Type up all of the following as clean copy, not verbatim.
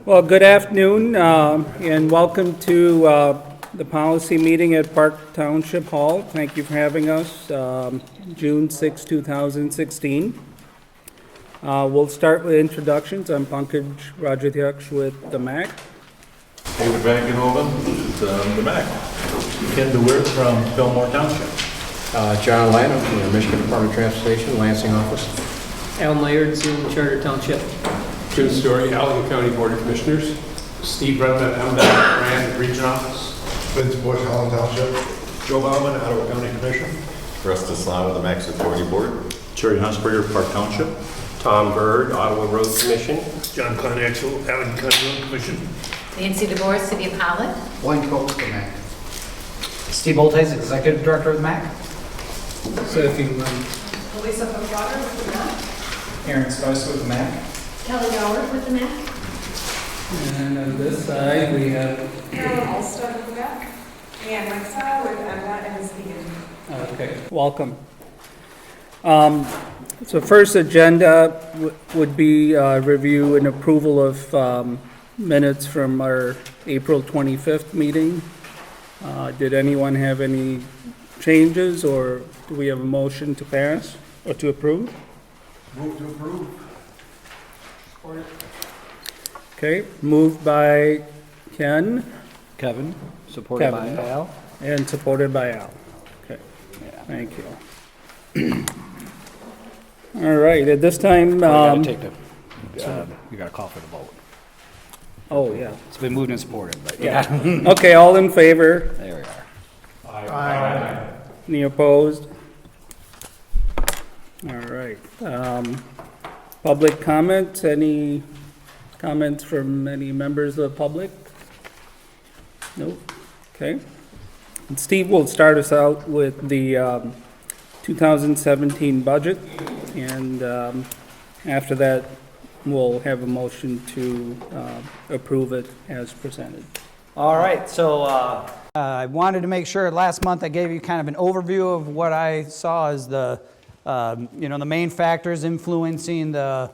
Well, good afternoon, and welcome to the policy meeting at Park Township Hall. Thank you for having us, June 6, 2016. We'll start with introductions. I'm Pankaj Rajatyaksh with the MACC. David Van Genhoven with the MACC. Ken DeWeert from Fillmore Township. John Lanham from the Michigan Department of Transportation, Lansing office. Alan Layard's in Charter Township. Jim Story, Allegan County Board of Commissioners. Steve Redmond, MDOT Grand Region Office. Vince Bush, Holland Township. Joe Bauman, Ottawa County Commission. Russ Islam with the MACC Authority Board. Terry Hunsberger, Park Township. Tom Bird, Ottawa Road Commission. John Conaxel, Allegan County Road Commission. Nancy DeBoer, City of Holland. Blaine Coates, the MAC. Steve Boltes, Executive Director of the MACC. Lisa Buckwater with the MACC. Aaron Spicer with the MACC. Kelly Howard with the MACC. And on this side, we have... Carolyn Ulster with the MACC. And Lexa with MDOT and Muskegon. Okay, welcome. So first agenda would be review and approval of minutes from our April 25th meeting. Did anyone have any changes, or do we have a motion to pass or to approve? Move to approve. Okay, moved by Ken Kevin, supported Kevin. by Al. and supported by Al. Okay, thank you. All right, at this time, You gotta call for the vote. oh, yeah. It's been moved and supported, but yeah. Okay, all in favor? There we are. Aye. Any opposed? All right. Public comments, any comments from any members of the public? Nope. Okay. And Steve will start us out with the 2017 budget, and after that, we'll have a motion to approve it as presented. All right, so I wanted to make sure last month I gave you kind of an overview of what I saw as the the main factors influencing the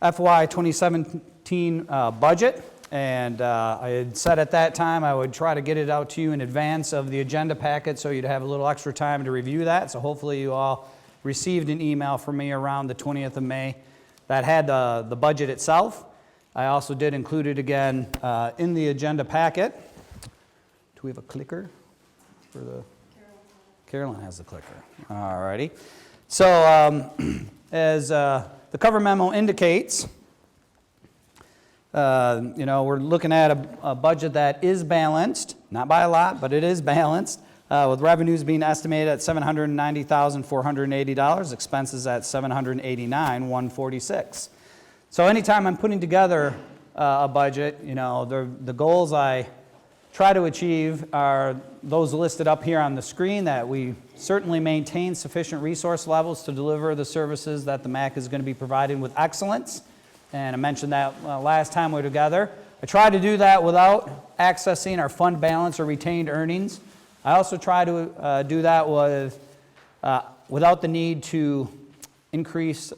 FY 2017 budget. And I had said at that time I would try to get it out to you in advance of the agenda packet so you'd have a little extra time to review that. So hopefully you all received an email from me around the 20th of May that had the budget itself. I also did include it again in the agenda packet. Do we have a clicker for the? Carolyn has the clicker. All righty. So as the cover memo indicates, we're looking at a budget that is balanced, not by a lot, but it is balanced, with revenues being estimated at $790,480, expenses at $789,146. So anytime I'm putting together a budget, the goals I try to achieve are those listed up here on the screen, that we certainly maintain sufficient resource levels to deliver the services that the MACC is going to be providing with excellence. And I mentioned that last time we were together. I try to do that without accessing our fund balance or retained earnings. I also try to do that without the need to increase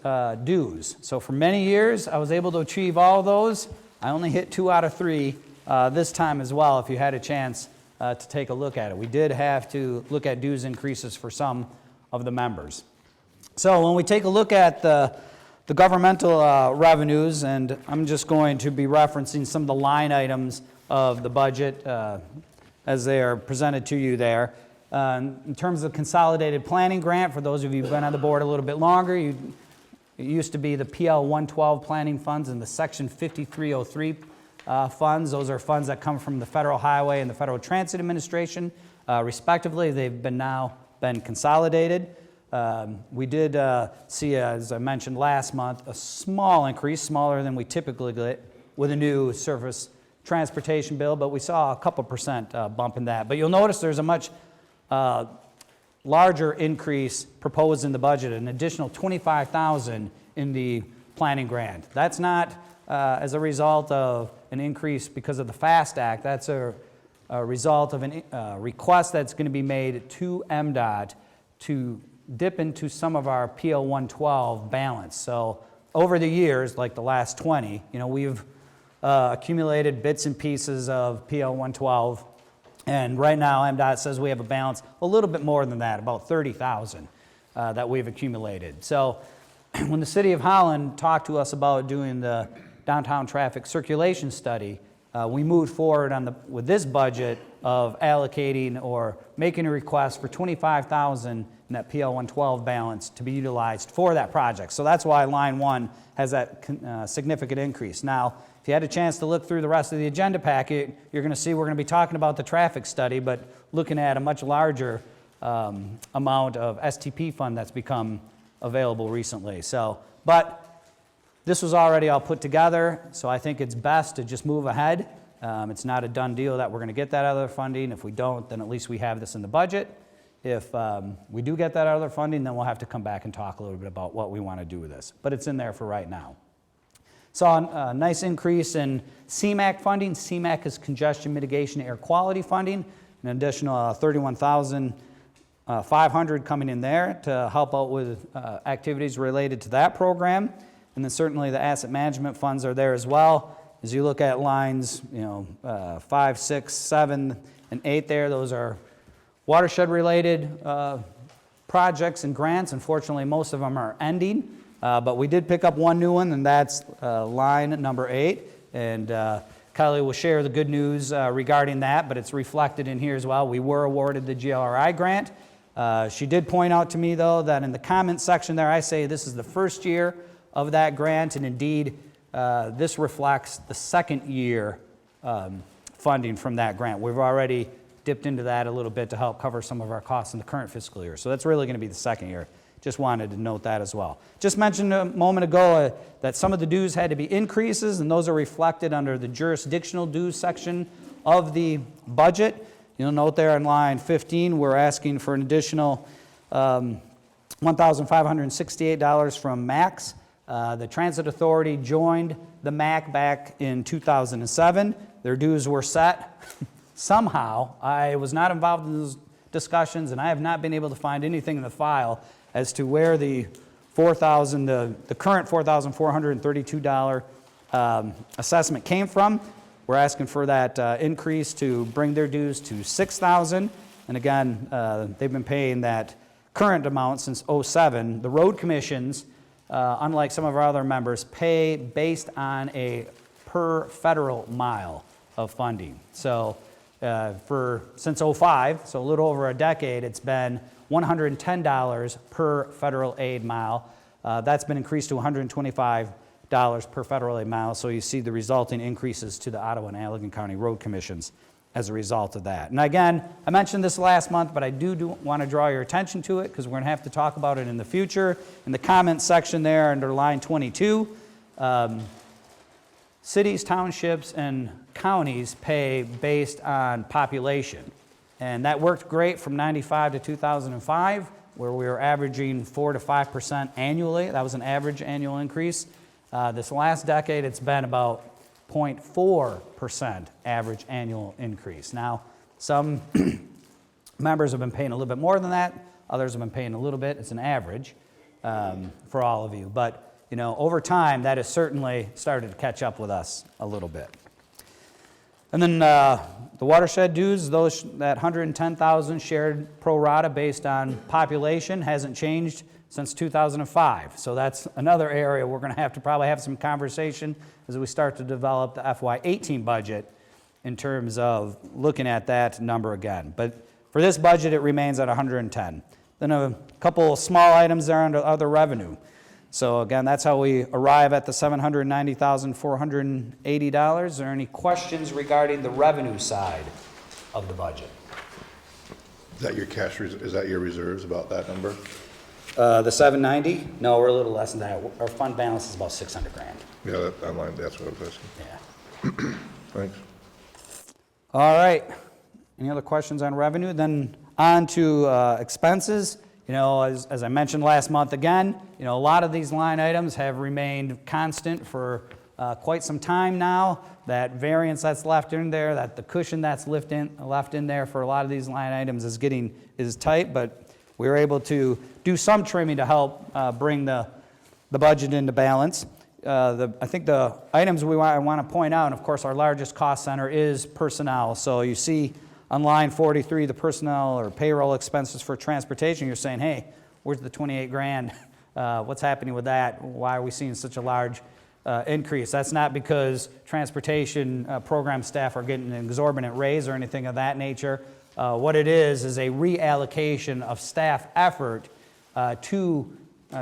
dues. So for many years, I was able to achieve all of those. I only hit 2 out of 3 this time as well, if you had a chance to take a look at it. We did have to look at dues increases for some of the members. So when we take a look at the governmental revenues, and I'm just going to be referencing some of the line items of the budget as they are presented to you there. In terms of consolidated planning grant, for those of you who've been on the board a little bit longer, it used to be the PL 112 planning funds and the Section 5303 funds. Those are funds that come from the Federal Highway and the Federal Transit Administration, respectively. They've now been consolidated. We did see, as I mentioned last month, a small increase, smaller than we typically get with a new surface transportation bill, but we saw a couple percent bump in that. But you'll notice there's a much larger increase proposed in the budget, an additional $25,000 in the planning grant. That's not as a result of an increase because of the FAST Act. That's a result of a request that's going to be made to MDOT to dip into some of our PL 112 balance. So over the years, like the last 20, we've accumulated bits and pieces of PL 112. And right now, MDOT says we have a balance a little bit more than that, about 30,000 that we've accumulated. So when the City of Holland talked to us about doing the downtown traffic circulation study, we moved forward with this budget of allocating or making a request for 25,000 in that PL 112 balance to be utilized for that project. So that's why line 1 has that significant increase. Now, if you had a chance to look through the rest of the agenda packet, you're going to see we're going to be talking about the traffic study, but looking at a much larger amount of STP fund that's become available recently. But this was already all put together, so I think it's best to just move ahead. It's not a done deal that we're going to get that other funding. If we don't, then at least we have this in the budget. If we do get that other funding, then we'll have to come back and talk a little bit about what we want to do with this. But it's in there for right now. Saw a nice increase in CMACC funding. CMACC is Congestion Mitigation Air Quality Funding, an additional 31,500 coming in there to help out with activities related to that program. And then certainly the asset management funds are there as well. As you look at lines, 5, 6, 7, and 8 there, those are watershed-related projects and grants. Unfortunately, most of them are ending. But we did pick up one new one, and that's line number 8. And Kylie will share the good news regarding that, but it's reflected in here as well. We were awarded the GLRI grant. She did point out to me, though, that in the comment section there, I say this is the first year of that grant, and indeed, this reflects the second year funding from that grant. We've already dipped into that a little bit to help cover some of our costs in the current fiscal year. So that's really going to be the second year. Just wanted to note that as well. Just mentioned a moment ago that some of the dues had to be increases, and those are reflected under the jurisdictional dues section of the budget. You'll note there in line 15, we're asking for an additional $1,568 from MACC. The Transit Authority joined the MACC back in 2007. Their dues were set. Somehow, I was not involved in those discussions, and I have not been able to find anything in the file as to where the the current $4,432 assessment came from. We're asking for that increase to bring their dues to $6,000. And again, they've been paying that current amount since '07. The road commissions, unlike some of our other members, pay based on a per federal mile of funding. So since '05, so a little over a decade, it's been $110 per federal aid mile. That's been increased to $125 per federal aid mile, so you see the resulting increases to the Ottawa and Allegan County Road Commissions as a result of that. And again, I mentioned this last month, but I do want to draw your attention to it because we're going to have to talk about it in the future. In the comments section there under line 22, cities, townships, and counties pay based on population. And that worked great from 95 to 2005, where we were averaging 4 to 5% annually. That was an average annual increase. This last decade, it's been about 0.4% average annual increase. Now, some members have been paying a little bit more than that. Others have been paying a little bit. It's an average for all of you. But, over time, that has certainly started to catch up with us a little bit. And then the watershed dues, that 110,000 shared pro rata based on population hasn't changed since 2005. So that's another area we're going to have to probably have some conversation as we start to develop the FY18 budget in terms of looking at that number again. But for this budget, it remains at 110. Then a couple small items there under other revenue. So again, that's how we arrive at the $790,480. Is there any questions regarding the revenue side of the budget? Is that your cash, is that your reserves, about that number? The 790? No, we're a little less than that. Our fund balance is about 600 grand. Yeah, online, that's what I was asking. Yeah. Thanks. All right. Any other questions on revenue? Then on to expenses. As I mentioned last month again, a lot of these line items have remained constant for quite some time now. That variance that's left in there, that the cushion that's left in there for a lot of these line items is tight, but we were able to do some trimming to help bring the budget into balance. I think the items I want to point out, and of course our largest cost center is personnel. So you see on line 43, the personnel or payroll expenses for transportation, you're saying, hey, where's the 28 grand? What's happening with that? Why are we seeing such a large increase? That's not because transportation program staff are getting an exorbitant raise or anything of that nature. What it is a reallocation of staff effort to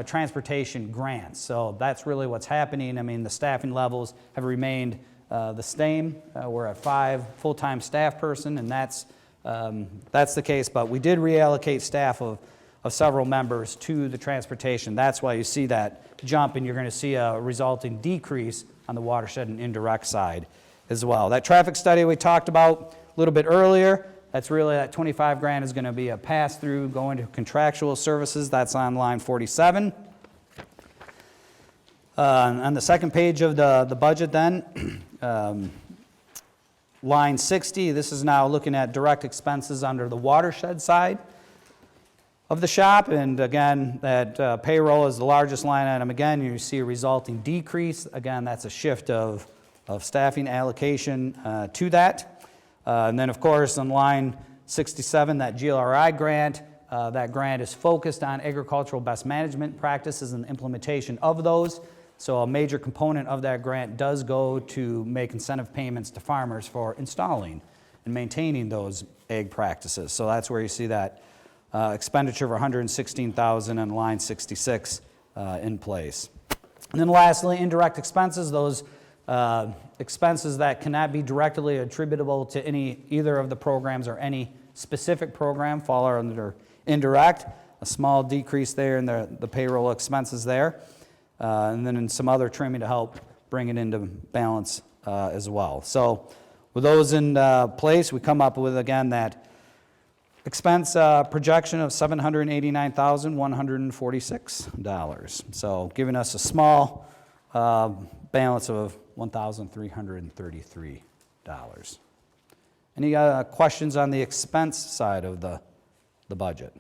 transportation grants. So that's really what's happening. I mean, the staffing levels have remained the same. We're at 5 full-time staff person, and that's the case. But we did reallocate staff of several members to the transportation. That's why you see that jump, and you're going to see a resulting decrease on the watershed and indirect side as well. That traffic study we talked about a little bit earlier, that's really that 25 grand is going to be a pass-through going to contractual services. That's on line 47. On the second page of the budget then, line 60, this is now looking at direct expenses under the watershed side of the shop, and again, that payroll is the largest line item. Again, you see a resulting decrease. Again, that's a shift of staffing allocation to that. And then, of course, on line 67, that GLRI grant, that grant is focused on agricultural best management practices and implementation of those. So a major component of that grant does go to make incentive payments to farmers for installing and maintaining those ag practices. So that's where you see that expenditure of $116,000 on line 66 in place. And then lastly, indirect expenses, those expenses that cannot be directly attributable to either of the programs or any specific program fall under indirect. A small decrease there in the payroll expenses there. And then in some other trimming to help bring it into balance as well. So with those in place, we come up with, again, that expense projection of $789,146. So giving us a small balance of $1,333. Any questions on the expense side of the budget?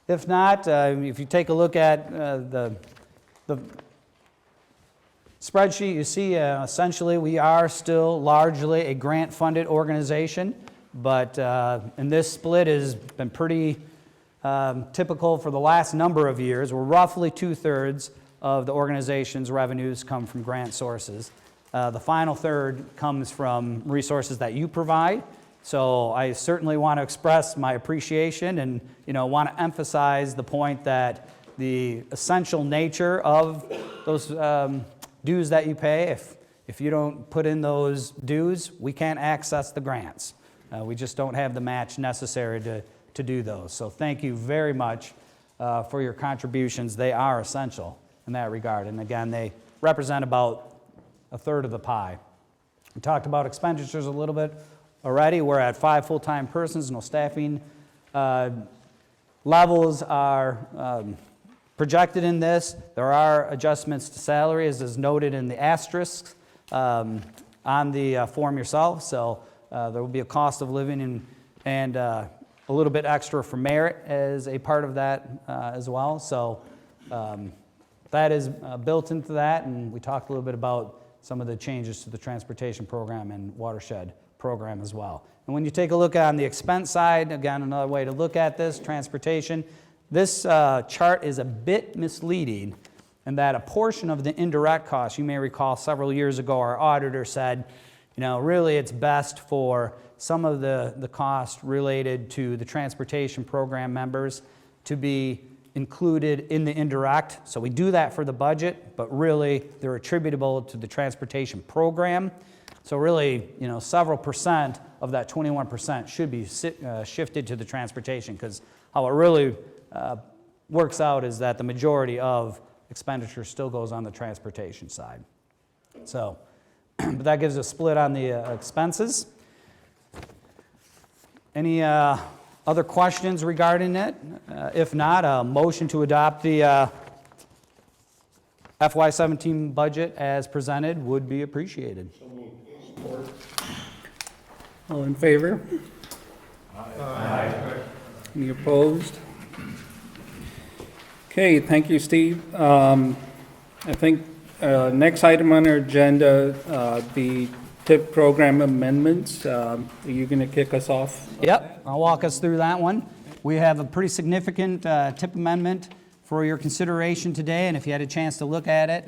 If not, if you take a look at the spreadsheet, you see essentially we are still largely a grant-funded organization, but and this split has been pretty typical for the last number of years. We're roughly 2/3 of the organization's revenues come from grant sources. The final third comes from resources that you provide. So I certainly want to express my appreciation and want to emphasize the point that the essential nature of those dues that you pay, if you don't put in those dues, we can't access the grants. We just don't have the match necessary to do those. So thank you very much for your contributions. They are essential in that regard. And again, they represent about 1/3 of the pie. We talked about expenditures a little bit already. We're at 5 full-time persons. No staffing levels are projected in this. There are adjustments to salary, as is noted in the asterisks on the form yourself. So there will be a cost of living and a little bit extra for merit as a part of that as well. So that is built into that, and we talked a little bit about some of the changes to the transportation program and watershed program as well. And when you take a look on the expense side, again, another way to look at this, transportation, this chart is a bit misleading in that a portion of the indirect costs, you may recall several years ago our auditor said, really it's best for some of the costs related to the transportation program members to be included in the indirect. So we do that for the budget, but really they're attributable to the transportation program. So really, several percent of that 21% should be shifted to the transportation, because how it really works out is that the majority of expenditure still goes on the transportation side. So, but that gives a split on the expenses. Any other questions regarding it? If not, a motion to adopt the FY17 budget as presented would be appreciated. All in favor? Aye. Any opposed? Okay, thank you, Steve. I think next item on our agenda, the TIP program amendments. Are you going to kick us off? Yep, I'll walk us through that one. We have a pretty significant TIP amendment for your consideration today, and if you had a chance to look at it,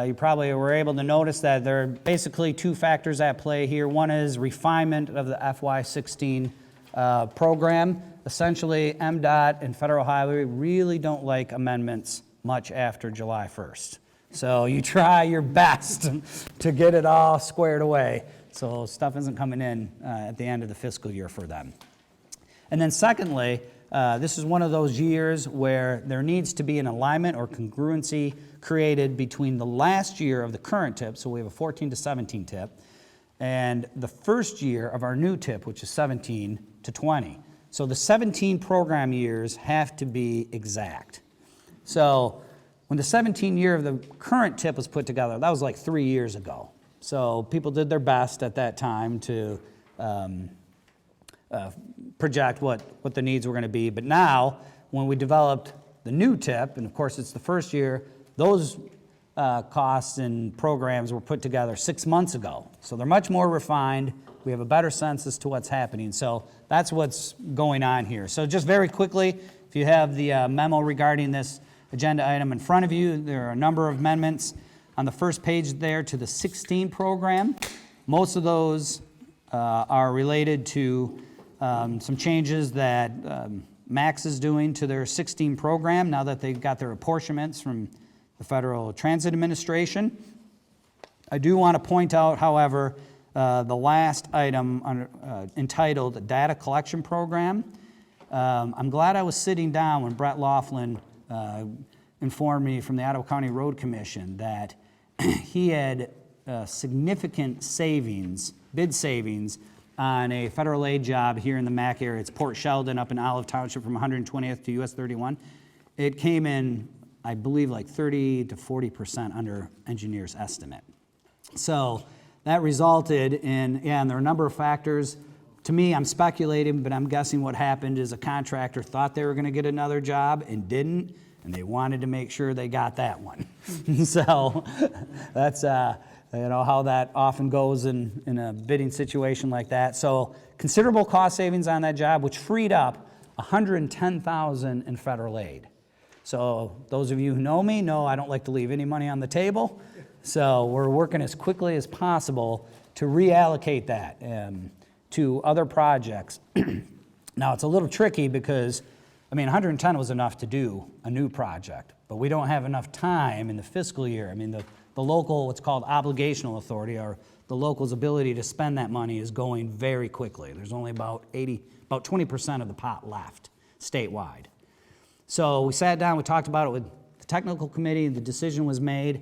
you probably were able to notice that there are basically two factors at play here. One is refinement of the FY16 program. Essentially, MDOT and Federal Highway really don't like amendments much after July 1st. So you try your best to get it all squared away so stuff isn't coming in at the end of the fiscal year for them. And then secondly, this is one of those years where there needs to be an alignment or congruency created between the last year of the current TIP, so we have a 14 to 17 TIP, and the first year of our new TIP, which is 17 to 20. So the 17 program years have to be exact. So when the 17 year of the current TIP was put together, that was like 3 years ago. So people did their best at that time to project what the needs were going to be. But now, when we developed the new TIP, and of course it's the first year, those costs and programs were put together 6 months ago. So they're much more refined. We have a better sense as to what's happening. So that's what's going on here. So just very quickly, if you have the memo regarding this agenda item in front of you, there are a number of amendments on the first page there to the 16 program. Most of those are related to some changes that MACC is doing to their 16 program now that they've got their apportionments from the Federal Transit Administration. I do want to point out, however, the last item entitled Data Collection Program. I'm glad I was sitting down when Brett Laughlin informed me from the Ottawa County Road Commission that he had significant savings, bid savings, on a federal aid job here in the MACC area. It's Port Sheldon up in Olive Township from 120th to US 31. It came in, I believe, like 30 to 40% under engineer's estimate. So that resulted in, and there are a number of factors. To me, I'm speculating, but I'm guessing what happened is a contractor thought they were going to get another job and didn't, and they wanted to make sure they got that one. So that's how that often goes in a bidding situation like that. So considerable cost savings on that job, which freed up $110,000 in federal aid. So those of you who know me know I don't like to leave any money on the table. So we're working as quickly as possible to reallocate that to other projects. Now it's a little tricky because, I mean, 110 was enough to do a new project, but we don't have enough time in the fiscal year. I mean, the local, what's called obligational authority, or the local's ability to spend that money is going very quickly. There's only about 20% of the pot left statewide. So we sat down, we talked about it with the technical committee, and the decision was made.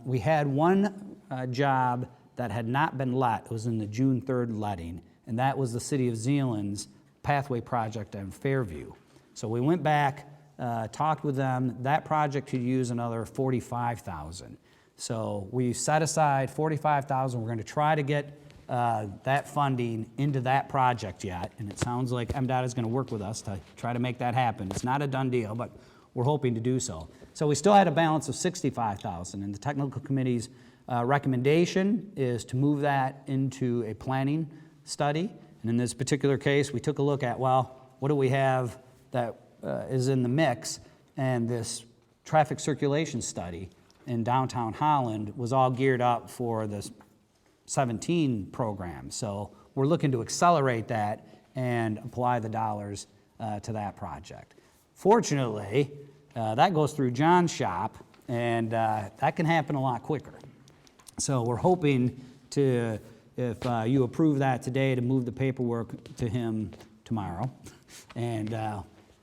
We had one job that had not been let. It was in the June 3rd letting, and that was the City of Zeeland's pathway project on Fairview. So we went back, talked with them. That project could use another $45,000. So we set aside $45,000. We're going to try to get that funding into that project yet, and it sounds like MDOT is going to work with us to try to make that happen. It's not a done deal, but we're hoping to do so. So we still had a balance of $65,000, and the technical committee's recommendation is to move that into a planning study. And in this particular case, we took a look at, well, what do we have that is in the mix? And this traffic circulation study in downtown Holland was all geared up for the 17 program. So we're looking to accelerate that and apply the dollars to that project. Fortunately, that goes through John's shop, and that can happen a lot quicker. So we're hoping to, if you approve that today, to move the paperwork to him tomorrow. And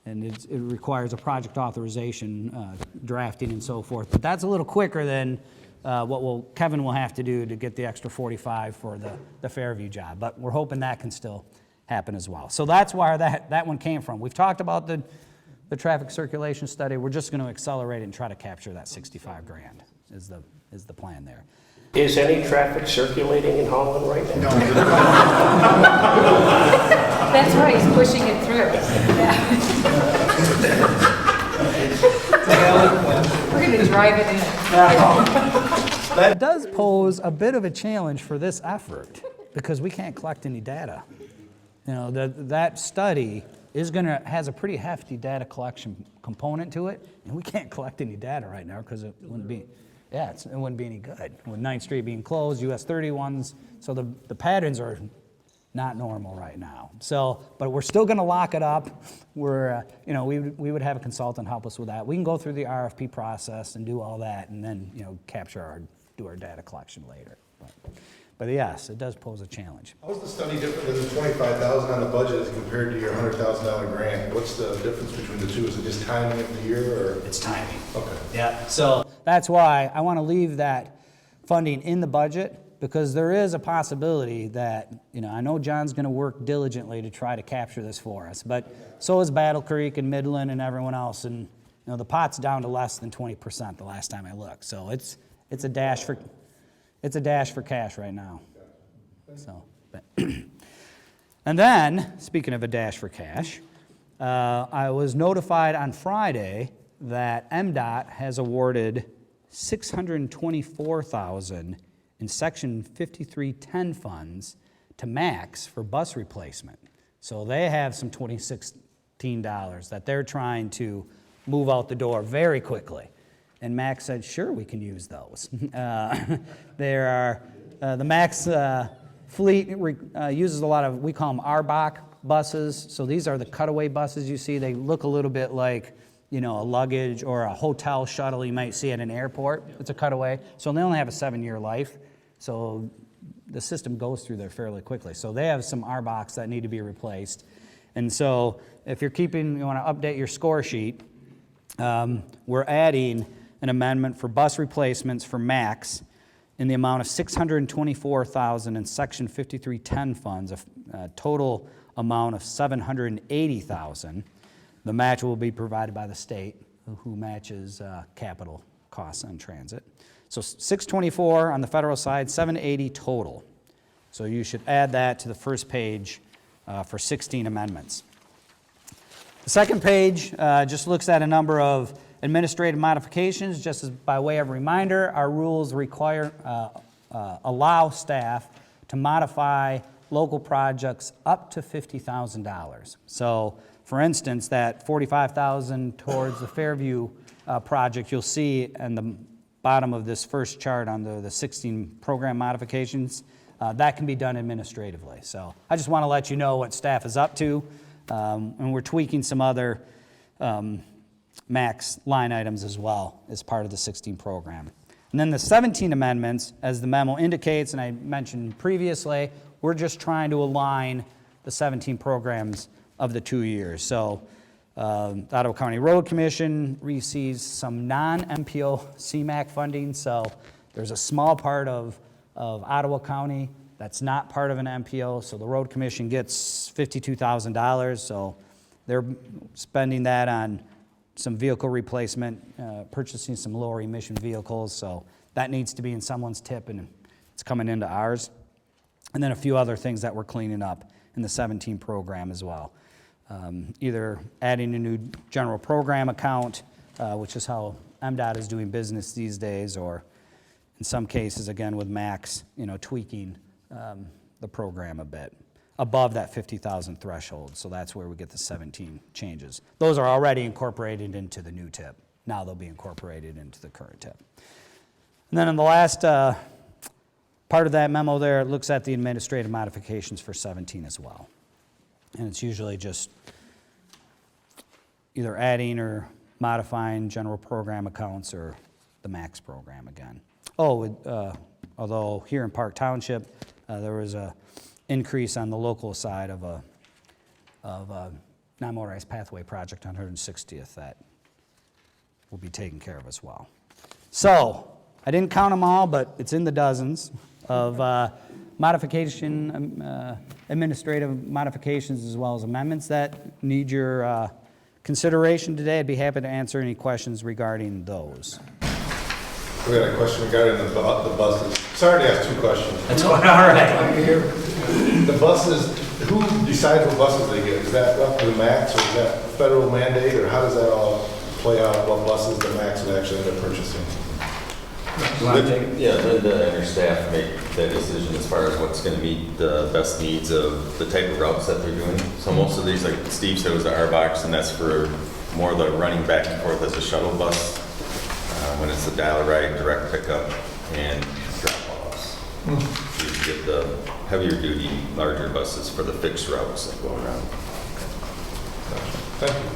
it requires a project authorization, drafting and so forth. But that's a little quicker than what Kevin will have to do to get the extra 45 for the Fairview job. But we're hoping that can still happen as well. So that's where that one came from. We've talked about the traffic circulation study. We're just going to accelerate it and try to capture that 65 grand is the plan there. Is any traffic circulating in Holland right now? That's why he's pushing it through. drive it in. That does pose a bit of a challenge for this effort because we can't collect any data. You know, that study has a pretty hefty data collection component to it, and we can't collect any data right now because it wouldn't be, it wouldn't be any good. With 9th Street being closed, US 31s, so the patterns are not normal right now. So, but we're still going to lock it up. We're, we would have a consultant help us with that. We can go through the RFP process and do all that, and then, do our data collection later. But yes, it does pose a challenge. How is the study different than the $25,000 on the budget as compared to your $100,000 grant? What's the difference between the two? Is it just timing of the year, or? It's timing. Okay. Yeah, so that's why I want to leave that funding in the budget, because there is a possibility that, I know John's going to work diligently to try to capture this for us, but so is Battle Creek and Midland and everyone else, and the pot's down to less than 20% the last time I looked. So it's a dash for cash right now. So, and then, speaking of a dash for cash, I was notified on Friday that MDOT has awarded $624,000 in Section 5310 funds to MACC for bus replacement. So they have some $2016 that they're trying to move out the door very quickly. And MACC said, sure, we can use those. There are, the MACC fleet uses a lot of, we call them RBOC buses. So these are the cutaway buses you see. They look a little bit like, a luggage or a hotel shuttle you might see at an airport. It's a cutaway. So they only have a 7-year life. So the system goes through there fairly quickly. So they have some RBOCs that need to be replaced. And so if you want to update your score sheet, we're adding an amendment for bus replacements for MACC in the amount of $624,000 in Section 5310 funds, a total amount of $780,000. The match will be provided by the state, who matches capital costs on transit. So 624 on the federal side, 780 total. So you should add that to the first page for 16 amendments. The second page just looks at a number of administrative modifications. Just as by way of reminder, our rules require allow staff to modify local projects up to $50,000. So, for instance, that $45,000 towards the Fairview project, you'll see in the bottom of this first chart under the 16 program modifications, that can be done administratively. So I just want to let you know what staff is up to, and we're tweaking some other MACC line items as well as part of the 16 program. And then the 17 amendments, as the memo indicates, and I mentioned previously, we're just trying to align the 17 programs of the 2 years. So the Ottawa County Road Commission receives some non-MPO CMAQ funding, so there's a small part of Ottawa County that's not part of an MPO, so the Road Commission gets $52,000, so they're spending that on some vehicle replacement, purchasing some lower emission vehicles, so that needs to be in someone's tip and it's coming into ours. And then a few other things that we're cleaning up in the 17 program as well. Either adding a new general program account, which is how MDOT is doing business these days, or in some cases, again with MACC, tweaking the program a bit above that 50,000 threshold. So that's where we get the 17 changes. Those are already incorporated into the new tip. Now they'll be incorporated into the current tip. And then in the last part of that memo there, it looks at the administrative modifications for 17 as well. And it's usually just either adding or modifying general program accounts or the MACC program again. Although here in Park Township, there was a increase on the local side of a non-motorized pathway project on 160th that will be taken care of as well. So, I didn't count them all, but it's in the dozens of administrative modifications as well as amendments that need your consideration today. I'd be happy to answer any questions regarding those. We had a question regarding the buses. Sorry to ask two questions. That's going all right. The buses, who decides what buses they get? Is that up to the MACC, or is that federal mandate, or how does that all play out what buses the MACC would actually end up purchasing? Yeah, Linda and her staff make that decision as far as what's going to meet the best needs of the type of routes that they're doing. So most of these, like Steve said, was the R-Box, and that's for more of the running back and forth as a shuttle bus. When it's a dial-a-ride, direct pickup, and drop-offs. You get the heavier duty, larger buses for the fixed routes that go around. Thank you.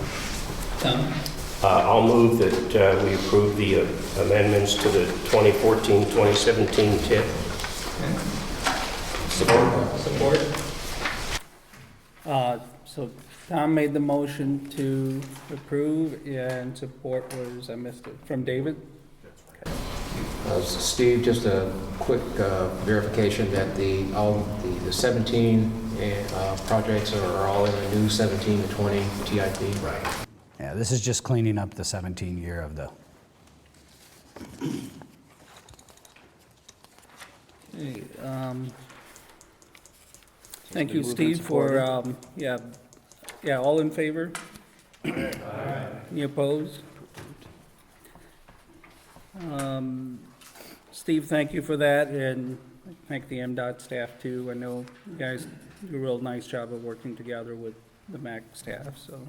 Tom? I'll move that we approve the amendments to the 2014-2017 TIP. Support. So Tom made the motion to approve, and support was, I missed it, from David? Steve, just a quick verification that all the 17 projects are all in the new 17 to 20 TIP. Right. Yeah, this is just cleaning up the 17 year of the. Hey, thank you, Steve, for, all in favor? Any opposed? Steve, thank you for that, and thank the MDOT staff too. I know you guys do a real nice job of working together with the MACC staff, so.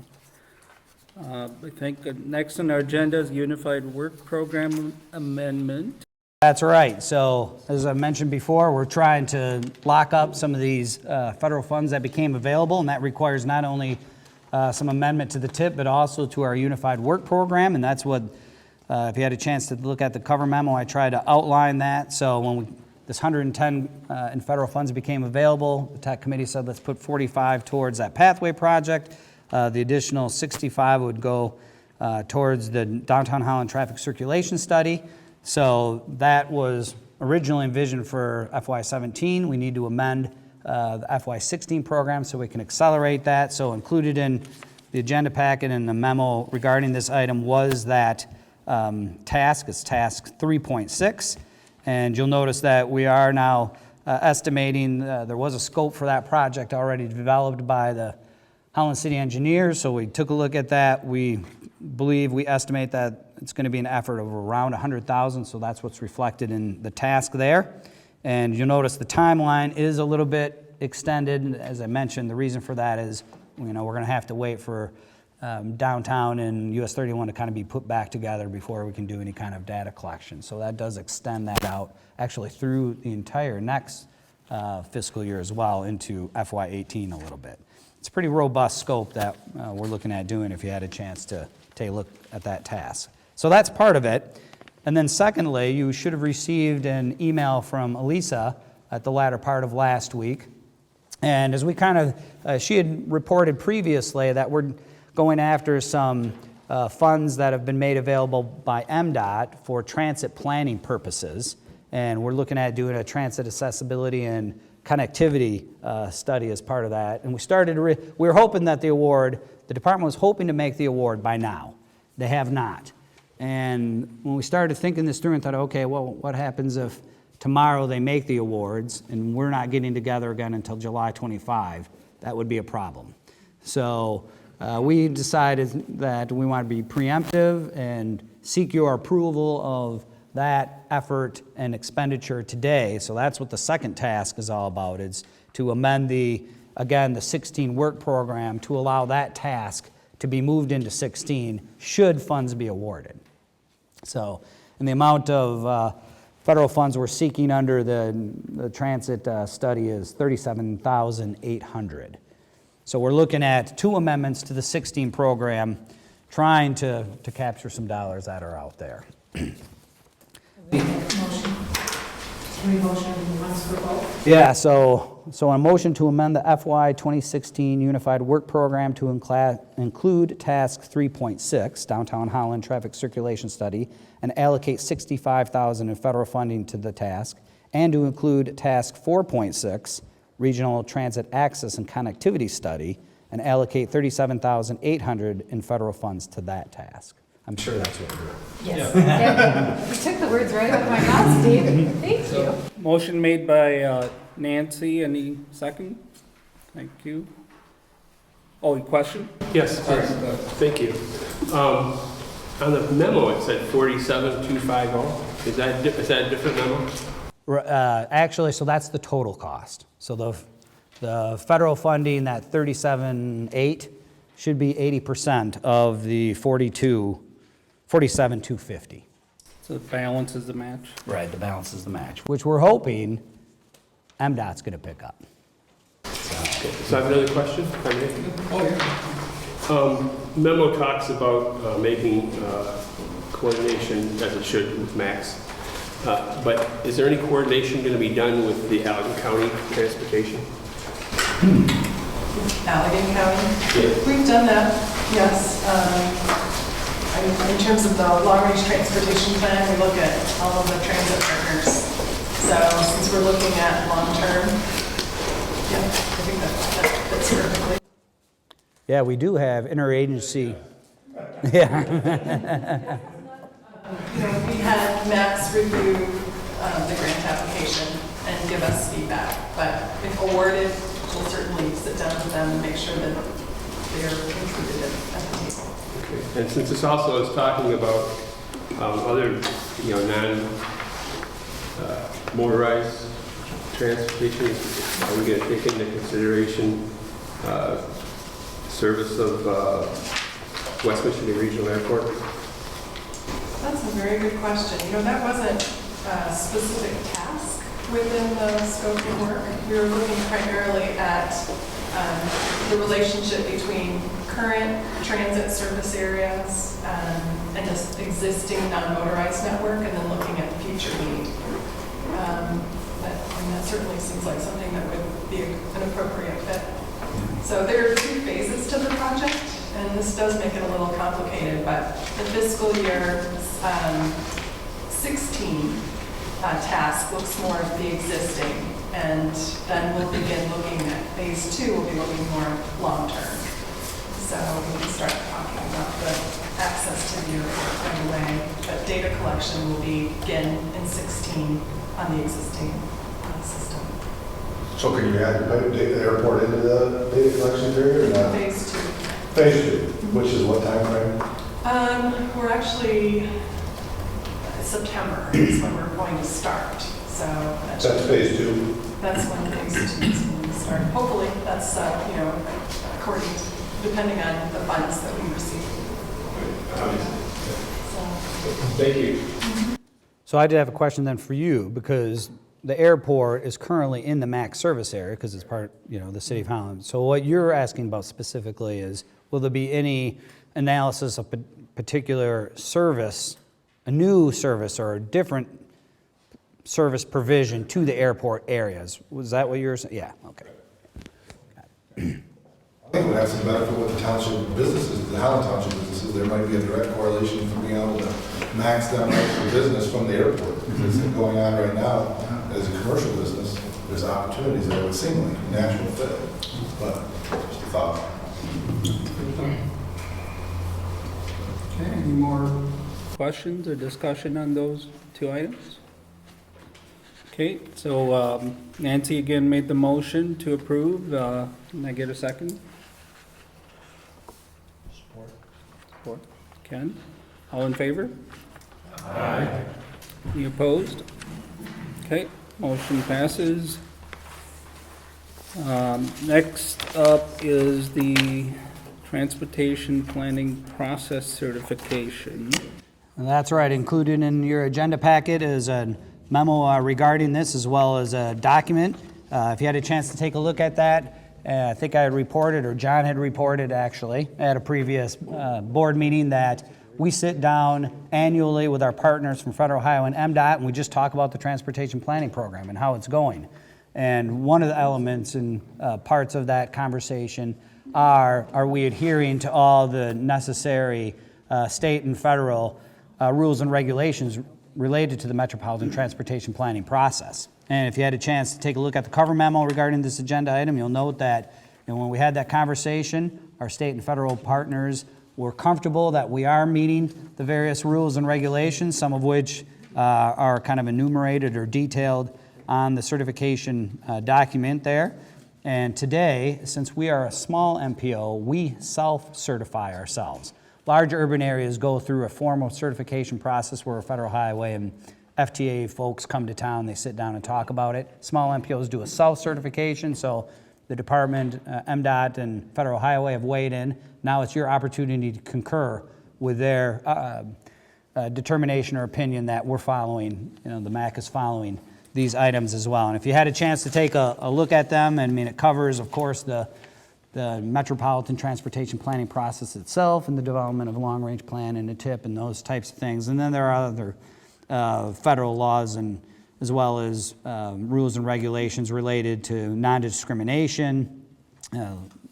I think next on our agenda is Unified Work Program Amendment. That's right. So as I mentioned before, we're trying to lock up some of these federal funds that became available, and that requires not only some amendment to the TIP, but also to our Unified Work Program, and that's what, if you had a chance to look at the cover memo, I tried to outline that. So when this 110 in federal funds became available, the TAC committee said let's put 45 towards that pathway project. The additional 65 would go towards the downtown Holland traffic circulation study. So that was originally envisioned for FY17. We need to amend the FY16 program so we can accelerate that. So included in the agenda packet and the memo regarding this item was that task. It's task 3.6. And you'll notice that we are now estimating there was a scope for that project already developed by the Holland City engineers, so we took a look at that. We estimate that it's going to be an effort of around 100,000, so that's what's reflected in the task there. And you'll notice the timeline is a little bit extended. As I mentioned, the reason for that is, we're going to have to wait for downtown and US 31 to kind of be put back together before we can do any kind of data collection. So that does extend that out actually through the entire next fiscal year as well into FY18 a little bit. It's a pretty robust scope that we're looking at doing if you had a chance to take a look at that task. So that's part of it. And then secondly, you should have received an email from Elisa at the latter part of last week. And as we she had reported previously that we're going after some funds that have been made available by MDOT for transit planning purposes. And we're looking at doing a transit accessibility and connectivity study as part of that. And we were hoping that the department was hoping to make the award by now. They have not. And when we started thinking this through and thought, okay, well, what happens if tomorrow they make the awards and we're not getting together again until July 25? That would be a problem. So we decided that we want to be preemptive and seek your approval of that effort and expenditure today. So that's what the second task is all about, is to amend the 16 work program to allow that task to be moved into 16 should funds be awarded. So, and the amount of federal funds we're seeking under the transit study is $37,800. So we're looking at 2 amendments to the 16 program, trying to capture some dollars that are out there. Yeah, so a motion to amend the FY 2016 Unified Work Program to include Task 3.6, Downtown Holland Traffic Circulation Study, and allocate $65,000 in federal funding to the task, and to include Task 4.6, Regional Transit Access and Connectivity Study, and allocate $37,800 in federal funds to that task. I'm sure that's what we're doing. Yes. You took the words right out of my mouth, Steve. Thank you. Motion made by Nancy. Any second? Thank you. Oh, question? Yes, thank you. On the memo, it said 47,250. Is that a different memo? Actually, so that's the total cost. So the federal funding, that 37.8, should be 80% of the 47,250. So the balance is the match? Right, the balance is the match, which we're hoping MDOT's going to pick up. So I have another question, if I may. Oh, yeah. Memo talks about making coordination, as it should, with MACC. But is there any coordination going to be done with the Allegan County Transportation? Allegan County? Yeah. We've done that, yes. In terms of the long-range transportation plan, we look at all of the transit partners. So since we're looking at long-term, yeah, I think that fits perfectly. Yeah, we do have interagency. Yeah. We had MACC review the grant application and give us feedback. But if awarded, we'll certainly sit down with them and make sure that they're included at the table. Okay. And since this also is talking about other, non-motorized transportation, are we going to take into consideration service of West Michigan Regional Airport? That's a very good question. That wasn't a specific task within the scope of work. We were looking primarily at the relationship between current transit service areas and this existing non-motorized network, and then looking at future need. And that certainly seems like something that would be an appropriate fit. So there are 2 phases to the project, and this does make it a little complicated, but the fiscal year 16 task looks more at the existing, and then we'll begin looking at phase 2, we'll be looking more long-term. So we can start talking about the access to the airport right away, but data collection will begin in 16 on the existing system. So can you add the airport into the data collection period or not? Phase 2. Phase 2, which is what time frame? We're actually, September is when we're going to start. So that's phase 2? That's when phase 2 is going to start. Hopefully that's, according to, depending on the funds that we receive. Thank you. So I did have a question then for you, because the airport is currently in the MACC service area because it's part, the city of Holland. So what you're asking about specifically is, will there be any analysis of particular service, a new service or a different service provision to the airport areas? Was that what you're saying? Yeah, okay. I think it would have some benefit with the township businesses, the Highland Township businesses. There might be a direct correlation from being able to max them out for business from the airport. Because it's going on right now as a commercial business. There's opportunities that would seem like a natural fit. But just a thought. Okay, any more questions or discussion on those 2 items? Okay, so Nancy again made the motion to approve. Can I get a second? Support. Ken? All in favor? Aye. Any opposed? Okay, motion passes. Next up is the Transportation Planning Process Certification. And that's right. Included in your agenda packet is a memo regarding this, as well as a document. If you had a chance to take a look at that, I think I had reported, or John had reported actually, at a previous board meeting, that we sit down annually with our partners from Federal Highway and MDOT, and we just talk about the transportation planning program and how it's going. And one of the elements and parts of that conversation are we adhering to all the necessary state and federal rules and regulations related to the metropolitan transportation planning process. And if you had a chance to take a look at the cover memo regarding this agenda item, you'll note that when we had that conversation, our state and federal partners were comfortable that we are meeting the various rules and regulations, some of which are kind of enumerated or detailed on the certification document there. And today, since we are a small MPO, we self-certify ourselves. large urban areas go through a formal certification process where a federal highway and FTA folks come to town, they sit down and talk about it. Small MPOs do a self-certification, so the department, MDOT and Federal Highway have weighed in. Now it's your opportunity to concur with their determination or opinion that we're following, the MACC is following these items as well. And if you had a chance to take a look at them, it covers, of course, the metropolitan transportation planning process itself and the development of a long-range plan and a TIP and those types of things. And then there are other federal laws and as well as rules and regulations related to non-discrimination,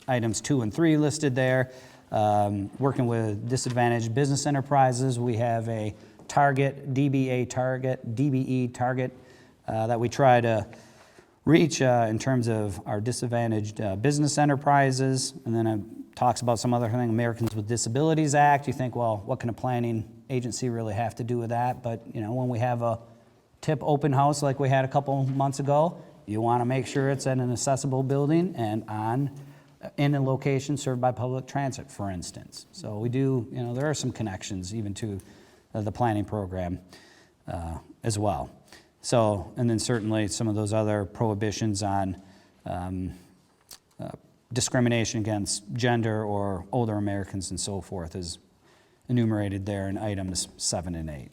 items 2 and 3 listed there. Working with disadvantaged business enterprises, we have a DBE target that we try to reach in terms of our disadvantaged business enterprises. And then it talks about some other thing, Americans with Disabilities Act. You think, well, what can a planning agency really have to do with that? But when we have a TIP open house like we had a couple months ago, you want to make sure it's in an accessible building and in a location served by public transit, for instance. So we do, there are some connections even to the planning program as well. So, and then certainly some of those other prohibitions on discrimination against gender or older Americans and so forth is enumerated there in items 7 and 8.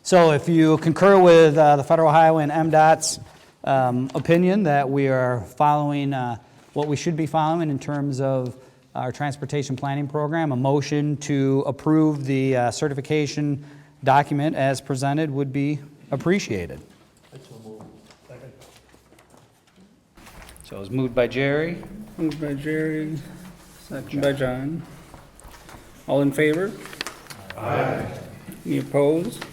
So if you concur with the Federal Highway and MDOT's opinion that we are following what we should be following in terms of our transportation planning program, a motion to approve the certification document as presented would be appreciated. So it was moved by Jerry. Moved by Jerry, second by John. All in favor? Aye. Any opposed?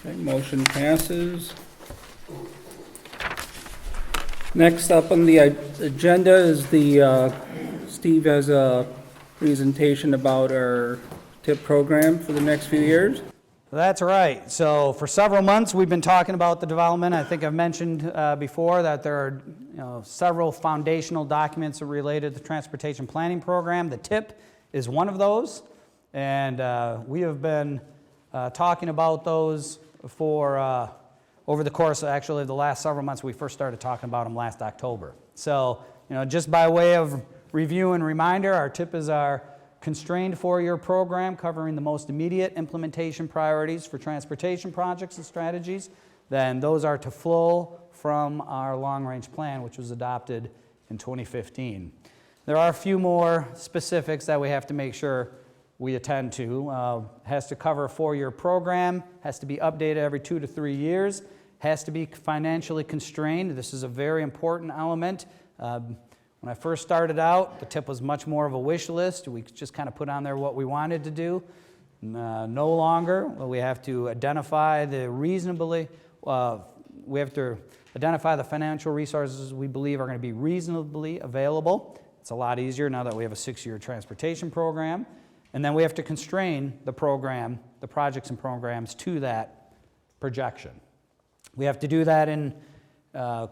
Okay, motion passes. Next up on the agenda is Steve has a presentation about our TIP program for the next few years. That's right. So for several months we've been talking about the development. I think I've mentioned before that there are several foundational documents related to the transportation planning program. The TIP is one of those, and we have been talking about those for over the course of actually the last several months. We first started talking about them last October. So just by way of review and reminder, our TIP is our constrained 4-year program covering the most immediate implementation priorities for transportation projects and strategies. Then those are to flow from our long-range plan, which was adopted in 2015. There are a few more specifics that we have to make sure we attend to. Has to cover a 4-year program, has to be updated every 2 to 3 years, has to be financially constrained. This is a very important element. When I first started out, the TIP was much more of a wish list. We just kind of put on there what we wanted to do. No longer. We have to identify the identify the financial resources we believe are going to be reasonably available. It's a lot easier now that we have a 6-year transportation program. And then we have to constrain the program, the projects and programs to that projection. We have to do that in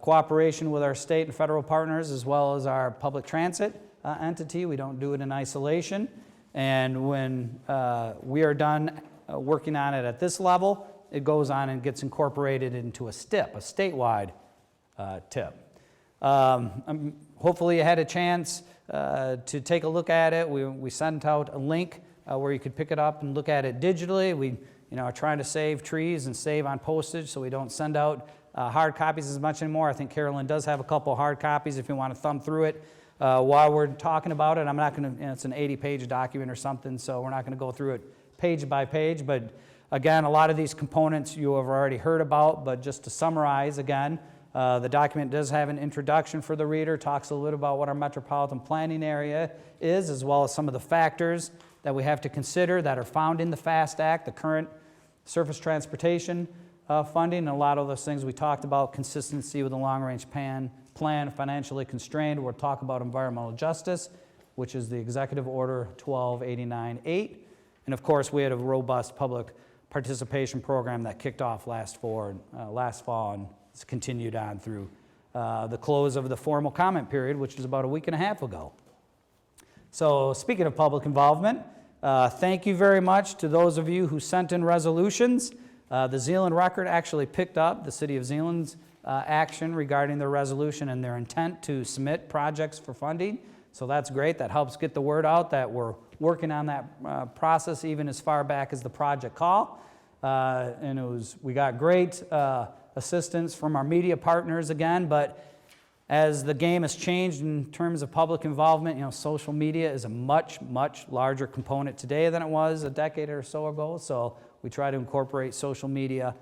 cooperation with our state and federal partners as well as our public transit entity. We don't do it in isolation. And when we are done working on it at this level, it goes on and gets incorporated into a STIP, a statewide TIP. Hopefully you had a chance to take a look at it. We sent out a link where you could pick it up and look at it digitally. We are trying to save trees and save on postage, so we don't send out hard copies as much anymore. I think Carolyn does have a couple hard copies if you want to thumb through it while we're talking about it. I'm not going to, it's an 80-page document or something, so we're not going to go through it page by page. But again, a lot of these components you have already heard about, but just to summarize again, the document does have an introduction for the reader, talks a little about what our metropolitan planning area is, as well as some of the factors that we have to consider that are found in the FAST Act, the current surface transportation funding, and a lot of those things we talked about, consistency with the long-range plan, financially constrained. We'll talk about environmental justice, which is the Executive Order 1289-8. And of course, we had a robust public participation program that kicked off last fall and it's continued on through the close of the formal comment period, which was about a week and a half ago. So speaking of public involvement, Thank you very much to those of you who sent in resolutions. The Zeeland Record actually picked up the City of Zeeland's action regarding their resolution and their intent to submit projects for funding. So that's great. That helps get the word out that we're working on that process even as far back as the project call. And we got great assistance from our media partners again, but as the game has changed in terms of public involvement, social media is a much, much larger component today than it was a decade or so ago. So we try to incorporate social media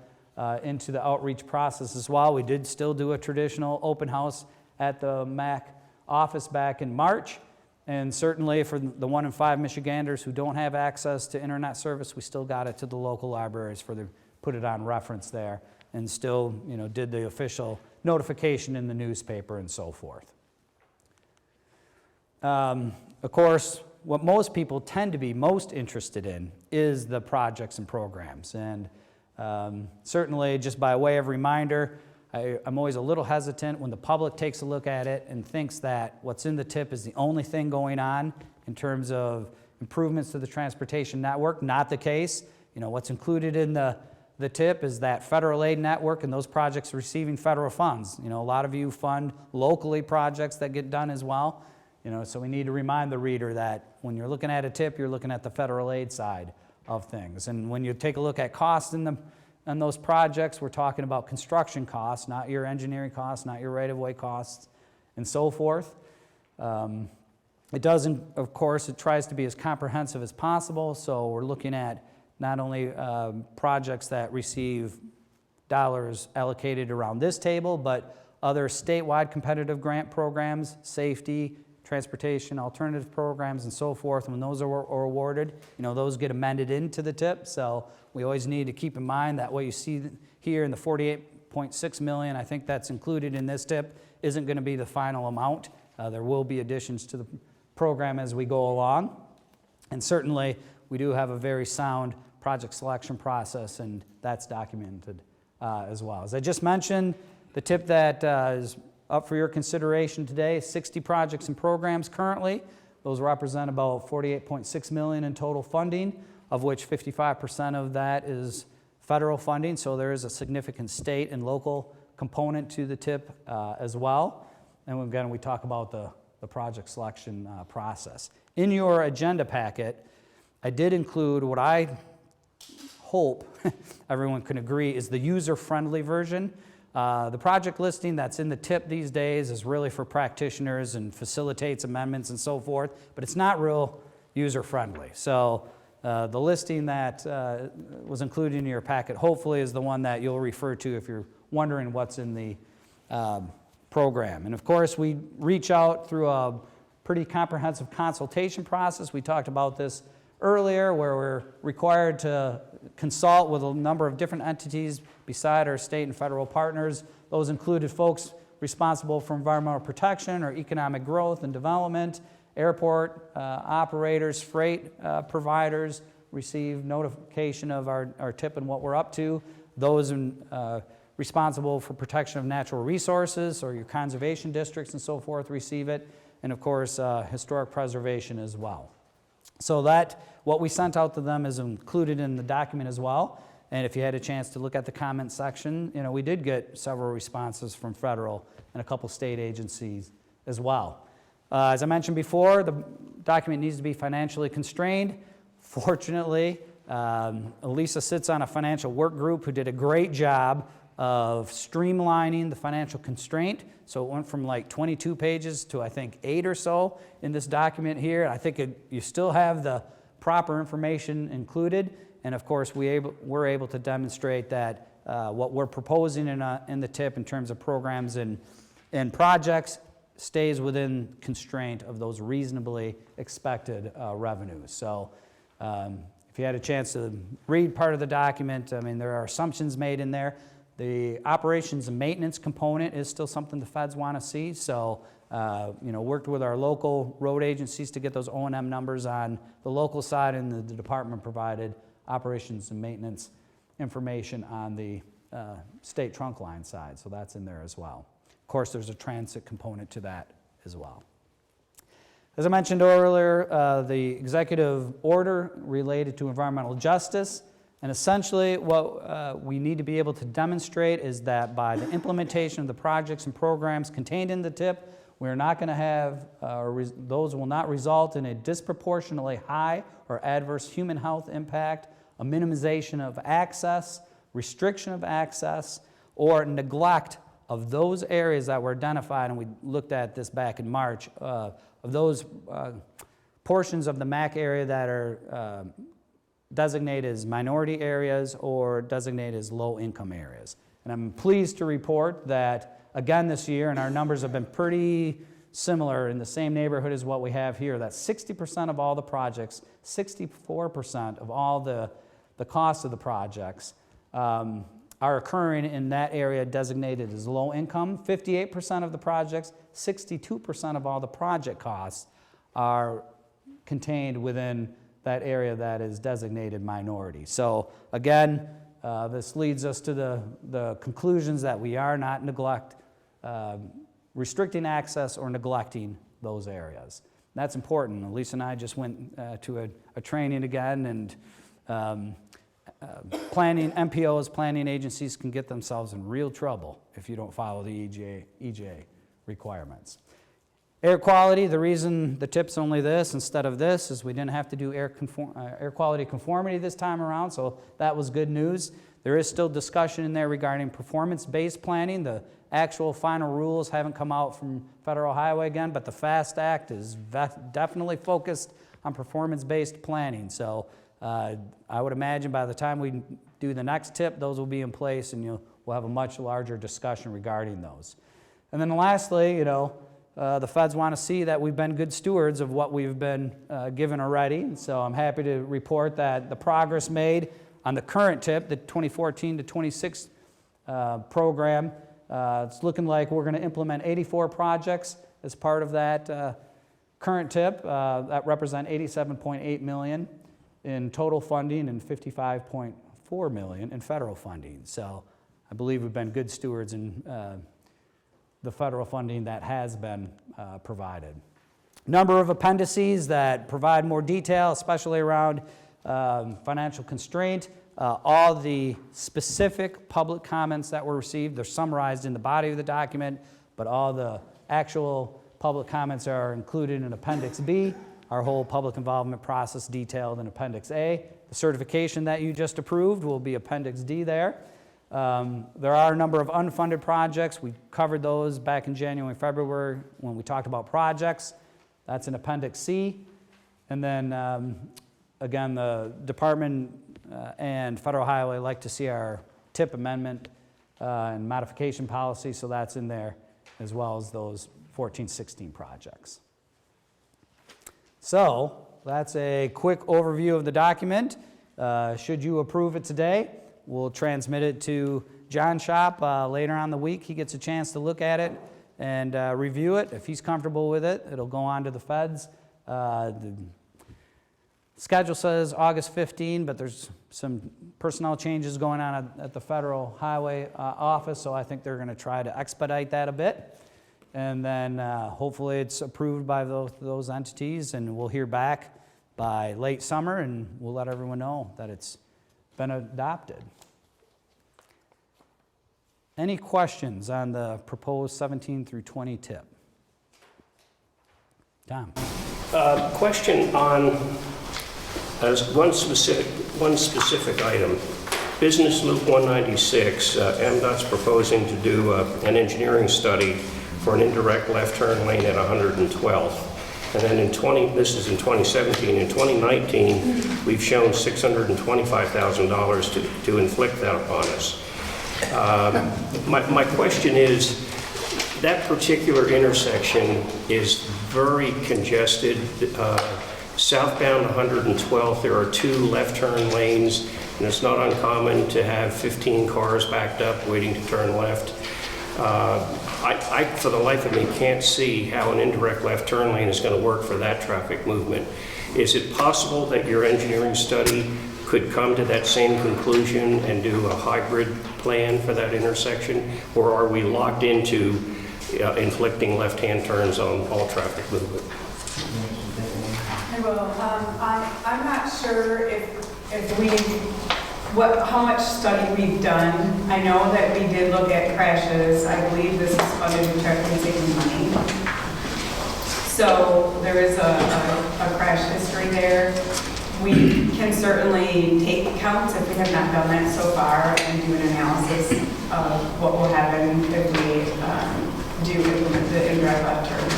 into the outreach process as well. We did still do a traditional open house at the MACC office back in March. And certainly for the 1 in 5 Michiganders who don't have access to internet service, we still got it to the local libraries put it on reference there, and still, did the official notification in the newspaper and so forth. Of course, what most people tend to be most interested in is the projects and programs. And certainly, just by way of reminder, I'm always a little hesitant when the public takes a look at it and thinks that what's in the TIP is the only thing going on in terms of improvements to the transportation network. Not the case. What's included in the TIP is that federal aid network and those projects receiving federal funds. A lot of you fund locally projects that get done as well. So we need to remind the reader that when you're looking at a TIP, you're looking at the federal aid side of things. And when you take a look at costs in those projects, we're talking about construction costs, not your engineering costs, not your right-of-way costs, and so forth. It doesn't, of course, it tries to be as comprehensive as possible, so we're looking at not only projects that receive dollars allocated around this table, but other statewide competitive grant programs, safety, transportation, alternative programs, and so forth. When those are awarded, those get amended into the TIP. So we always need to keep in mind that what you see here in the $48.6 million, I think that's included in this TIP, isn't going to be the final amount. There will be additions to the program as we go along. And certainly, we do have a very sound project selection process, and that's documented as well. As I just mentioned, the TIP that is up for your consideration today, 60 projects and programs currently. Those represent about $48.6 million in total funding, of which 55% of that is federal funding, so there is a significant state and local component to the TIP as well. And again, we talk about the project selection process. In your agenda packet, I did include what I hope everyone can agree is the user-friendly version. The project listing that's in the TIP these days is really for practitioners and facilitates amendments and so forth, but it's not real user-friendly. So the listing that was included in your packet hopefully is the one that you'll refer to if you're wondering what's in the program. And of course, we reach out through a pretty comprehensive consultation process. We talked about this earlier, where we're required to consult with a number of different entities beside our state and federal partners. Those included folks responsible for environmental protection or economic growth and development, airport operators, freight providers receive notification of our TIP and what we're up to. Those responsible for protection of natural resources or your conservation districts and so forth receive it. And of course, historic preservation as well. So what we sent out to them is included in the document as well. And if you had a chance to look at the comment section, we did get several responses from federal and a couple state agencies as well. As I mentioned before, the document needs to be financially constrained. Fortunately, Elisa sits on a financial work group who did a great job of streamlining the financial constraint. So it went from like 22 pages to I think 8 or so in this document here. I think you still have the proper information included. And of course, we're able to demonstrate that what we're proposing in the TIP in terms of programs and projects stays within constraint of those reasonably expected revenues. So if you had a chance to read part of the document, there are assumptions made in there. The operations and maintenance component is still something the feds want to see. So, worked with our local road agencies to get those O&M numbers on the local side, and the department provided operations and maintenance information on the state trunk line side. So that's in there as well. Of course, there's a transit component to that as well. As I mentioned earlier, the executive order related to environmental justice, and essentially what we need to be able to demonstrate is that by the implementation of the projects and programs contained in the TIP, we're not going to have, those will not result in a disproportionately high or adverse human health impact, a minimization of access, restriction of access, or neglect of those areas that were identified, and we looked at this back in March, of those portions of the MACC area that are designated as minority areas or designated as low-income areas. And I'm pleased to report that, again this year, and our numbers have been pretty similar in the same neighborhood as what we have here, that 60% of all the projects, 64% of all the costs of the projects are occurring in that area designated as low income. 58% of the projects, 62% of all the project costs are contained within that area that is designated minority. So again, this leads us to the conclusions that we are not restricting access or neglecting those areas. That's important. Lisa and I just went to a training again, and MPOs, planning agencies can get themselves in real trouble if you don't follow the EJ requirements. Air quality, the reason the TIP's only this instead of this is we didn't have to do air quality conformity this time around, so that was good news. There is still discussion in there regarding performance-based planning. The actual final rules haven't come out from Federal Highway again, but the FAST Act is definitely focused on performance-based planning. So I would imagine by the time we do the next TIP, those will be in place, and we'll have a much larger discussion regarding those. And then lastly, the feds want to see that we've been good stewards of what we've been given already. And so I'm happy to report that the progress made on the current TIP, the 2014 to 26 program, it's looking like we're going to implement 84 projects as part of that current TIP. That represent $87.8 million in total funding and $55.4 million in federal funding. So I believe we've been good stewards in the federal funding that has been provided. Number of appendices that provide more detail, especially around financial constraint. All the specific public comments that were received, they're summarized in the body of the document, but all the actual public comments are included in Appendix B. Our whole public involvement process detailed in Appendix A. The certification that you just approved will be Appendix D there. There are a number of unfunded projects. We covered those back in January and February when we talked about projects. That's in Appendix C. And then, again, the department and Federal Highway like to see our TIP amendment and modification policy, so that's in there, as well as those 14-16 projects. So that's a quick overview of the document. Should you approve it today, we'll transmit it to John's shop later on in the week. He gets a chance to look at it and review it. If he's comfortable with it, it'll go on to the feds. The schedule says August 15, but there's some personnel changes going on at the Federal Highway office, so I think they're going to try to expedite that a bit. And then hopefully it's approved by those entities, and we'll hear back by late summer, and we'll let everyone know that it's been adopted. Any questions on the proposed 17 through 20 TIP? Tom? Question on one specific item. Business Loop 196, MDOT's proposing to do an engineering study for an indirect left turn lane at 112th. And then this is in 2017. In 2019, we've shown $625,000 to inflict that upon us. My question is, that particular intersection is very congested. Southbound 112th, there are 2 left turn lanes, and it's not uncommon to have 15 cars backed up waiting to turn left. I, for the life of me, can't see how an indirect left turn lane is going to work for that traffic movement. Is it possible that your engineering study could come to that same conclusion and do a hybrid plan for that intersection? Or are we locked into inflicting left-hand turns on all traffic movement? I will. I'm not sure if we, how much study we've done. I know that we did look at crashes. I believe this is funded with traffic safety money. So there is a crash history there. We can certainly take counts if we have not done that so far and do an analysis of what will happen if we do implement the indirect left turn.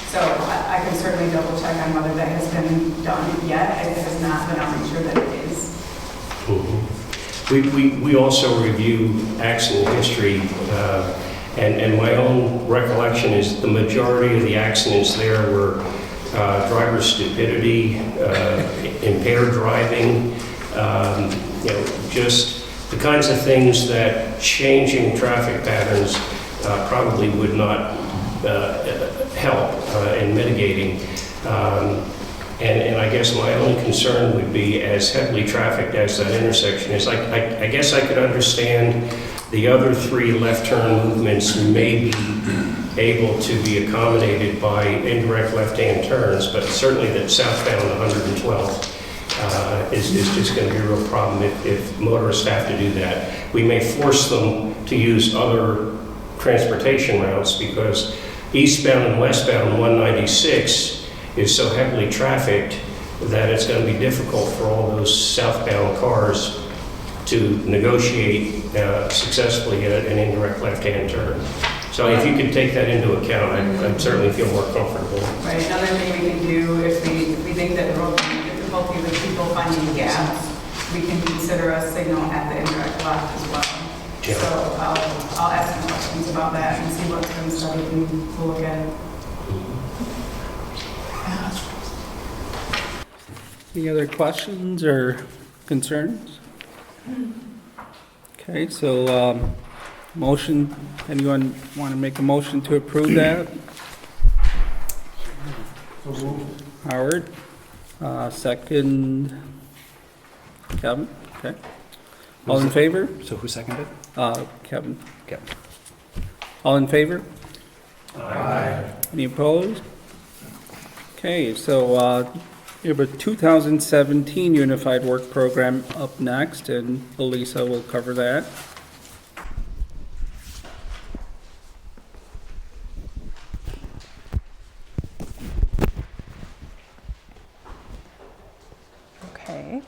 So I can certainly double check on whether that has been done yet. If it has not, then I'll make sure that it is. We also review accident history, and my own recollection is the majority of the accidents there were driver stupidity, impaired driving, just the kinds of things that changing traffic patterns probably would not help in mitigating. And I guess my only concern would be, as heavily trafficked as that intersection is, I guess I could understand the other 3 left turn movements may be able to be accommodated by indirect left-hand turns, but certainly that southbound 112 is just going to be a real problem if motorists have to do that. We may force them to use other transportation routes because eastbound and westbound 196 is so heavily trafficked that it's going to be difficult for all those southbound cars to negotiate successfully an indirect left-hand turn. So if you could take that into account, I'd certainly feel more comfortable. Right. Another thing we can do if we think that there will be difficulty with people finding gaps, we can consider a signal at the indirect left as well. Yeah. So I'll ask some questions about that and see what's been studied and we'll look at it. Any other questions or concerns? Okay, so motion, anyone want to make a motion to approve that? Howard, second, Kevin, okay. All in favor? So who seconded? Kevin. Kevin. All in favor? Aye. Any opposed? Okay, so we have a 2017 Unified Work Program up next, and Elisa will cover that. Okay.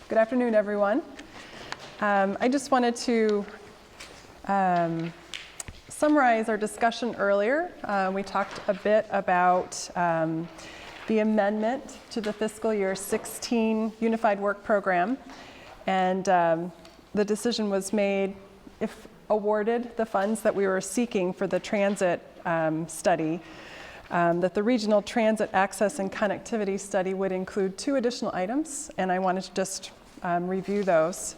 Good afternoon, everyone. I just wanted to summarize our discussion earlier. We talked a bit about the amendment to the fiscal year 16 Unified Work Program, and the decision was made, if awarded the funds that we were seeking for the transit study, that the Regional Transit Access and Connectivity Study would include 2 additional items, and I wanted to just review those.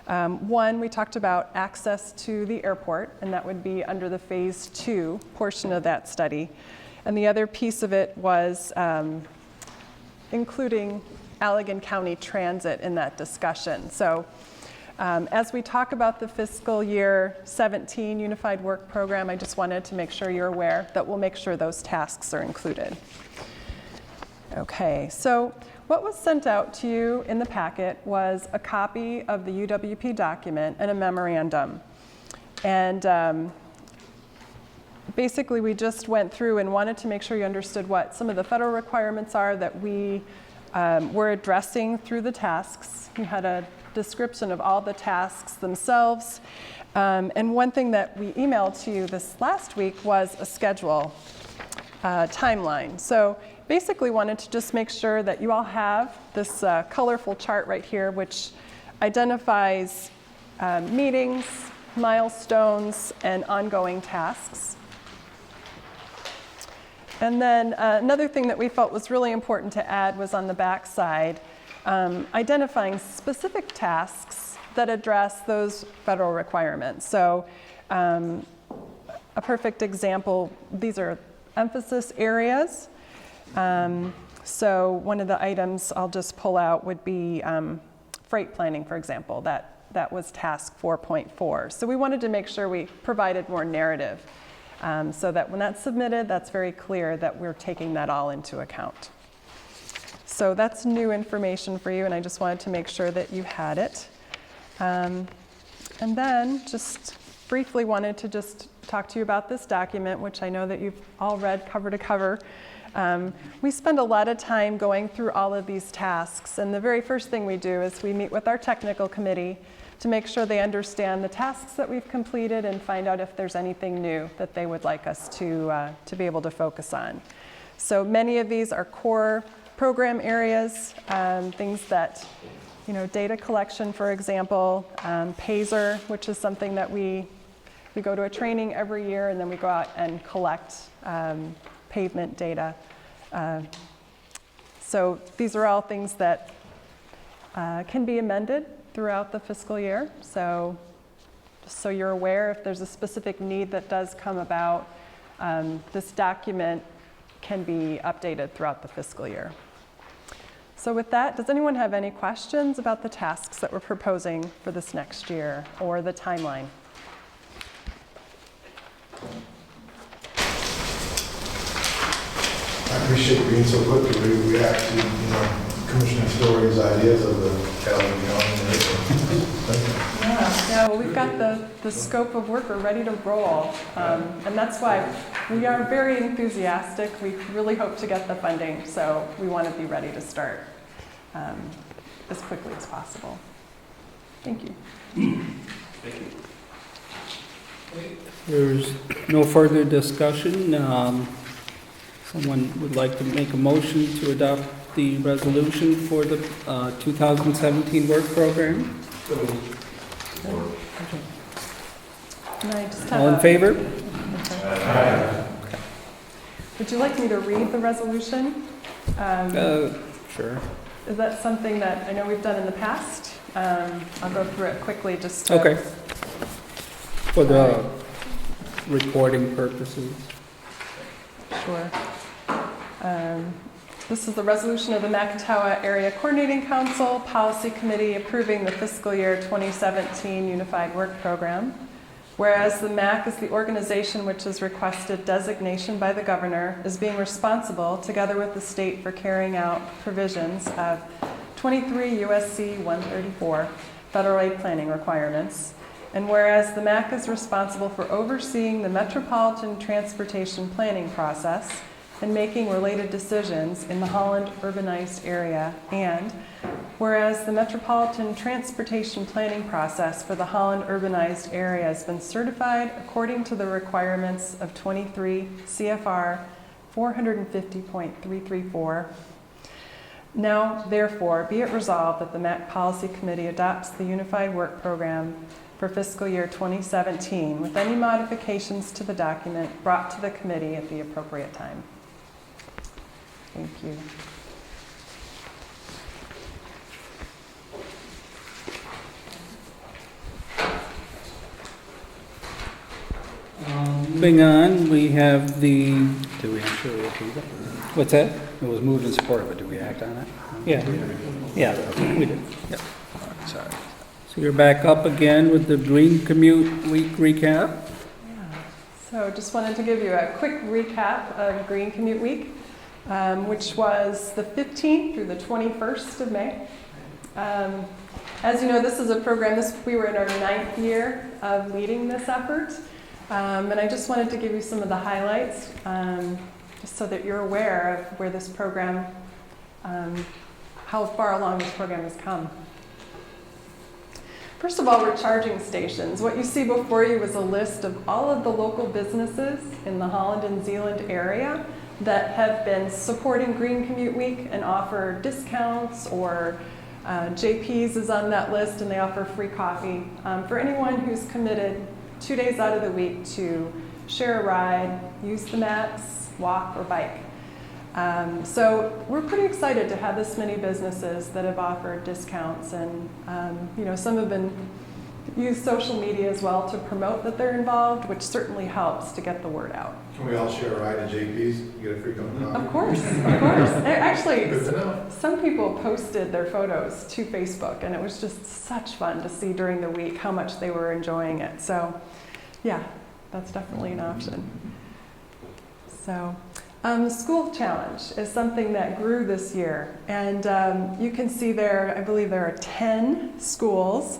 One, we talked about access to the airport, and that would be under the Phase 2 portion of that study. And the other piece of it was including Allegan County Transit in that discussion. So as we talk about the fiscal year 17 Unified Work Program, I just wanted to make sure you're aware that we'll make sure those tasks are included. Okay, so what was sent out to you in the packet was a copy of the UWP document and a memorandum. And basically, we just went through and wanted to make sure you understood what some of the federal requirements are that we were addressing through the tasks. We had a description of all the tasks themselves. And one thing that we emailed to you this last week was a schedule timeline. So basically wanted to just make sure that you all have this colorful chart right here, which identifies meetings, milestones, and ongoing tasks. And then another thing that we felt was really important to add was on the back side, identifying specific tasks that address those federal requirements. So a perfect example, these are emphasis areas. So one of the items I'll just pull out would be freight planning, for example. That was task 4.4. So we wanted to make sure we provided more narrative So that when that's submitted, that's very clear that we're taking that all into account. So that's new information for you, and I just wanted to make sure that you had it. And then just briefly wanted to just talk to you about this document, which I know that you've all read cover to cover. We spend a lot of time going through all of these tasks, and the very first thing we do is we meet with our technical committee to make sure they understand the tasks that we've completed and find out if there's anything new that they would like us to be able to focus on. So many of these are core program areas, things that, data collection, for example, PASER, which is something that we go to a training every year, and then we go out and collect pavement data. So these are all things that can be amended throughout the fiscal year. So just so you're aware, if there's a specific need that does come about, this document can be updated throughout the fiscal year. So with that, does anyone have any questions about the tasks that we're proposing for this next year or the timeline? I appreciate you being so quick to react to, Commissioner Story's ideas of the calendar. Yeah, well, we've got the scope of work, we're ready to roll. And that's why we are very enthusiastic. We really hope to get the funding, so we want to be ready to start as quickly as possible. Thank you. Thank you. There's no further discussion. Someone would like to make a motion to adopt the resolution for the 2017 work program? And I just have All in favor? Okay. Would you like me to read the resolution? Sure. Is that something that I know we've done in the past? I'll go through it quickly just to... Okay. For the recording purposes. Sure. This is the resolution of the Macatawa Area Coordinating Council Policy Committee approving the fiscal year 2017 Unified Work Program. Whereas the MACC is the organization which has requested designation by the governor as being responsible together with the state for carrying out provisions of 23 USC 134 federal aid planning requirements. And whereas the MACC is responsible for overseeing the metropolitan transportation planning process and making related decisions in the Holland urbanized area, and whereas the metropolitan transportation planning process for the Holland urbanized area has been certified according to the requirements of 23 CFR 450.334, now therefore be it resolved that the MACC Policy Committee adopts the Unified Work Program for fiscal year 2017 with any modifications to the document brought to the committee at the appropriate time. Thank you. Moving on, we have the... Do we actually approve it? What's that? It was moved and supported, but do we act on it? Yeah. Yeah, we did. Yep. Sorry. So you're back up again with the Green Commute Week recap. So just wanted to give you a quick recap of Green Commute Week, which was the 15th through the 21st of May. As you know, this is a program, we were in our 9th year of leading this effort. And I just wanted to give you some of the highlights, just so that you're aware of where this program, how far along this program has come. First of all, we're charging stations. What you see before you is a list of all of the local businesses in the Holland and Zeeland area that have been supporting Green Commute Week and offer discounts, or JP's is on that list and they offer free coffee for anyone who's committed 2 days out of the week to share a ride, use the MACC, walk, or bike. So we're pretty excited to have this many businesses that have offered discounts, and some have been used social media as well to promote that they're involved, which certainly helps to get the word out. Can we all share a ride to JP's? You get a free cup of coffee? Of course, of course. Actually, some people posted their photos to Facebook, and it was just such fun to see during the week how much they were enjoying it. So, yeah, that's definitely an option. So, school challenge is something that grew this year. And you can see there, I believe there are 10 schools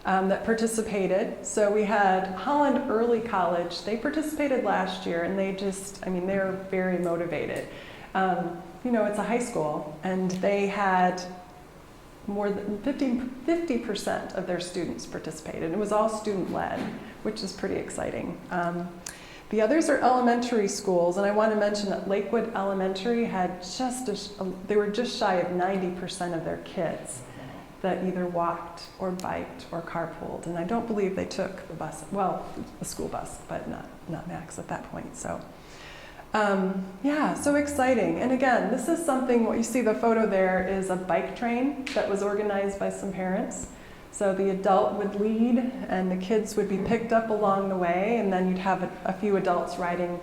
that participated. So we had Holland Early College. They participated last year, and they just, I mean, they were very motivated. You know, it's a high school, and they had more than 50% of their students participated. It was all student-led, which is pretty exciting. The others are elementary schools, and I want to mention that Lakewood Elementary had they were just shy of 90% of their kids that either walked or biked or carpooled, and I don't believe they took the bus, well, the school bus, but not MACC at that point. So, yeah, so exciting. And again, this is something, what you see the photo there is a bike train that was organized by some parents. So the adult would lead, and the kids would be picked up along the way, and then you'd have a few adults riding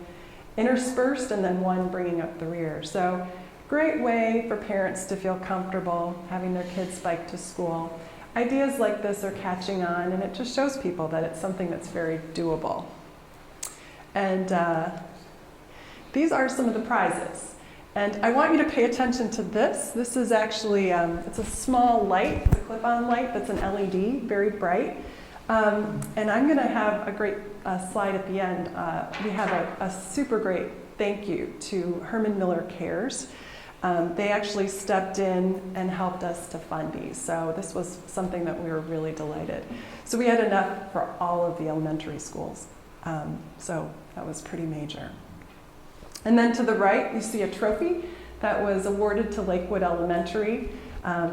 interspersed, and then one bringing up the rear. So great way for parents to feel comfortable having their kids bike to school. Ideas like this are catching on, and it just shows people that it's something that's very doable. And these are some of the prizes. And I want you to pay attention to this. This is actually, it's a small light, it's a clip-on light that's an LED, very bright. And I'm gonna have a great slide at the end. We have a super great thank you to Herman Miller Cares. They actually stepped in and helped us to fund these. So this was something that we were really delighted. So we had enough for all of the elementary schools. So that was pretty major. And then to the right, you see a trophy that was awarded to Lakewood Elementary.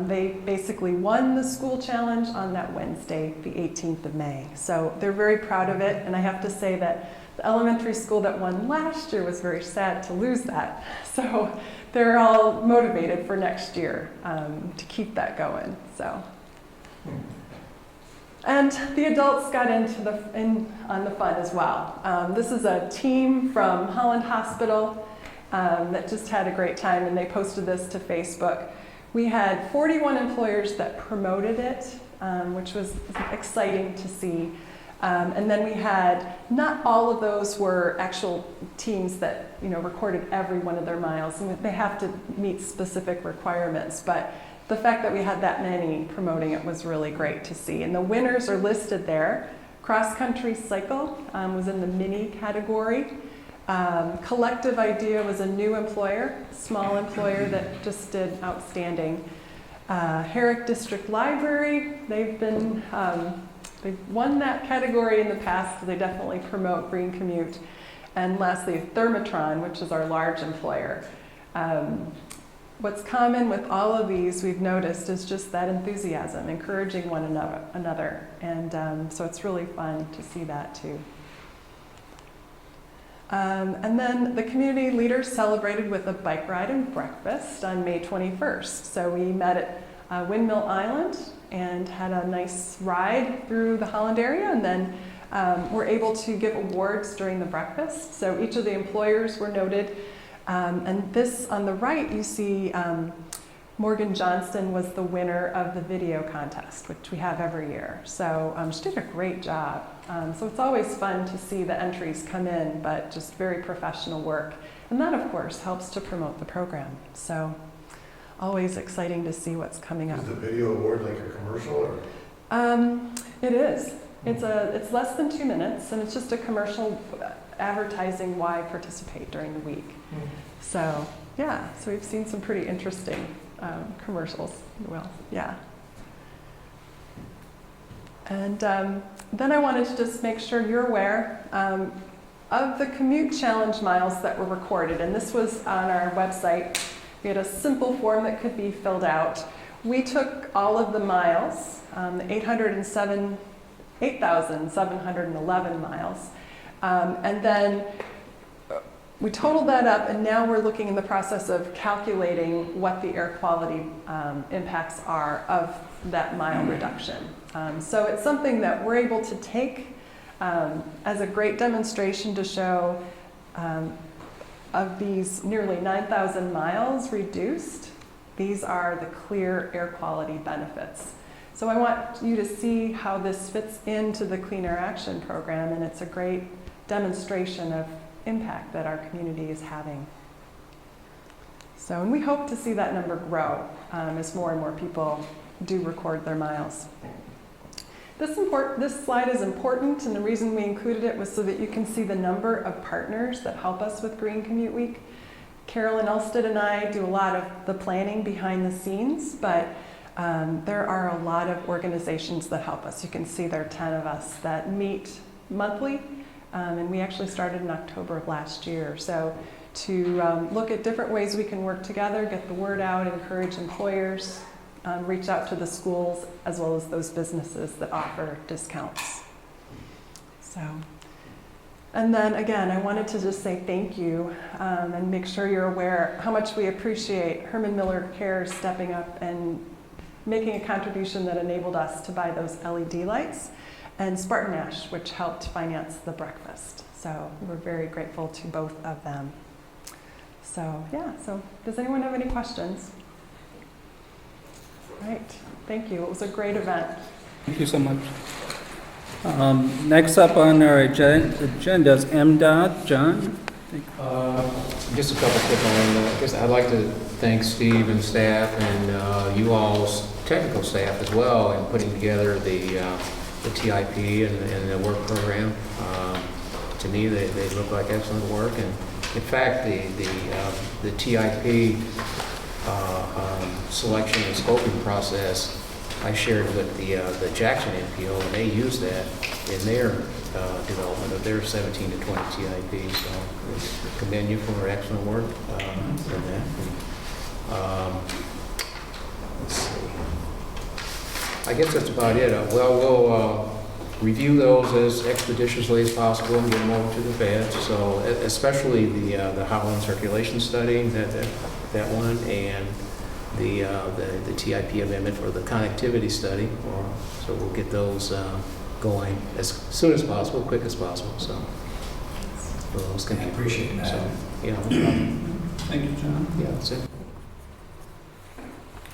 They basically won the school challenge on that Wednesday, the 18th of May. So they're very proud of it. And I have to say that the elementary school that won last year was very sad to lose that. So they're all motivated for next year to keep that going. So. And the adults got on the fun as well. This is a team from Holland Hospital that just had a great time, and they posted this to Facebook. We had 41 employers that promoted it, which was exciting to see. And then we had, not all of those were actual teams that recorded every one of their miles, and they have to meet specific requirements. But the fact that we had that many promoting it was really great to see. And the winners are listed there. Cross Country Cycle was in the mini category. Collective Idea was a new employer, small employer that just did outstanding. Herrick District Library, they've won that category in the past. They definitely promote green commute. And lastly, Thermotron, which is our large employer. What's common with all of these we've noticed is just that enthusiasm, encouraging one another. And so it's really fun to see that too. And then the community leaders celebrated with a bike ride and breakfast on May 21st. So we met at Windmill Island and had a nice ride through the Holland area, and then were able to give awards during the breakfast. So each of the employers were noted. And this on the right, you see Morgan Johnston was the winner of the video contest, which we have every year. So she did a great job. So it's always fun to see the entries come in, but just very professional work. And that, of course, helps to promote the program. So always exciting to see what's coming up. Is the video award like a commercial? Or? It is. It's less than 2 minutes, and it's just a commercial advertising why participate during the week. So yeah, so we've seen some pretty interesting commercials. Well, yeah. And then I wanted to just make sure you're aware of the commute challenge miles that were recorded. And this was on our website. We had a simple form that could be filled out. We took all of the miles, the 8,711 miles, and then we totaled that up, and now we're looking in the process of calculating what the air quality impacts are of that mile reduction. So it's something that we're able to take as a great demonstration to show of these nearly 9,000 miles reduced, these are the clear air quality benefits. So I want you to see how this fits into the Clean Air Action Program, and it's a great demonstration of impact that our community is having. So, and we hope to see that number grow as more and more people do record their miles. This slide is important, and the reason we included it was so that you can see the number of partners that help us with Green Commute Week. Carolyn Elstead and I do a lot of the planning behind the scenes, but there are a lot of organizations that help us. You can see there are 10 of us that meet monthly, and we actually started in October of last year. So to look at different ways we can work together, get the word out, encourage employers, reach out to the schools, as well as those businesses that offer discounts. So, and then again, I wanted to just say thank you and make sure you're aware how much we appreciate Herman Miller Cares stepping up and making a contribution that enabled us to buy those LED lights, and Spartan Ash, which helped finance the breakfast. So we're very grateful to both of them. So yeah, so does anyone have any questions? Right, thank you. It was a great event. Thank you so much. Next up on our agenda is MDOT. John? Just a couple quick on. I guess I'd like to thank Steve and staff and you all's technical staff as well in putting together the TIP and the work program. To me, they look like excellent work, and in fact, the TIP selection and scoping process I shared with the Jackson NPO, and they use that in their development of their 17 to 20 TIP. So I commend you for excellent work in that. Let's see. I guess that's about it. We'll review those as expeditiously as possible and get them over to the feds. So especially the Holland circulation study, that one, and the TIP amendment for the connectivity study. So we'll get those going as soon as possible, quick as possible. So those can be appreciate that. So, yeah, no problem. Thank you, John. Yeah, that's it.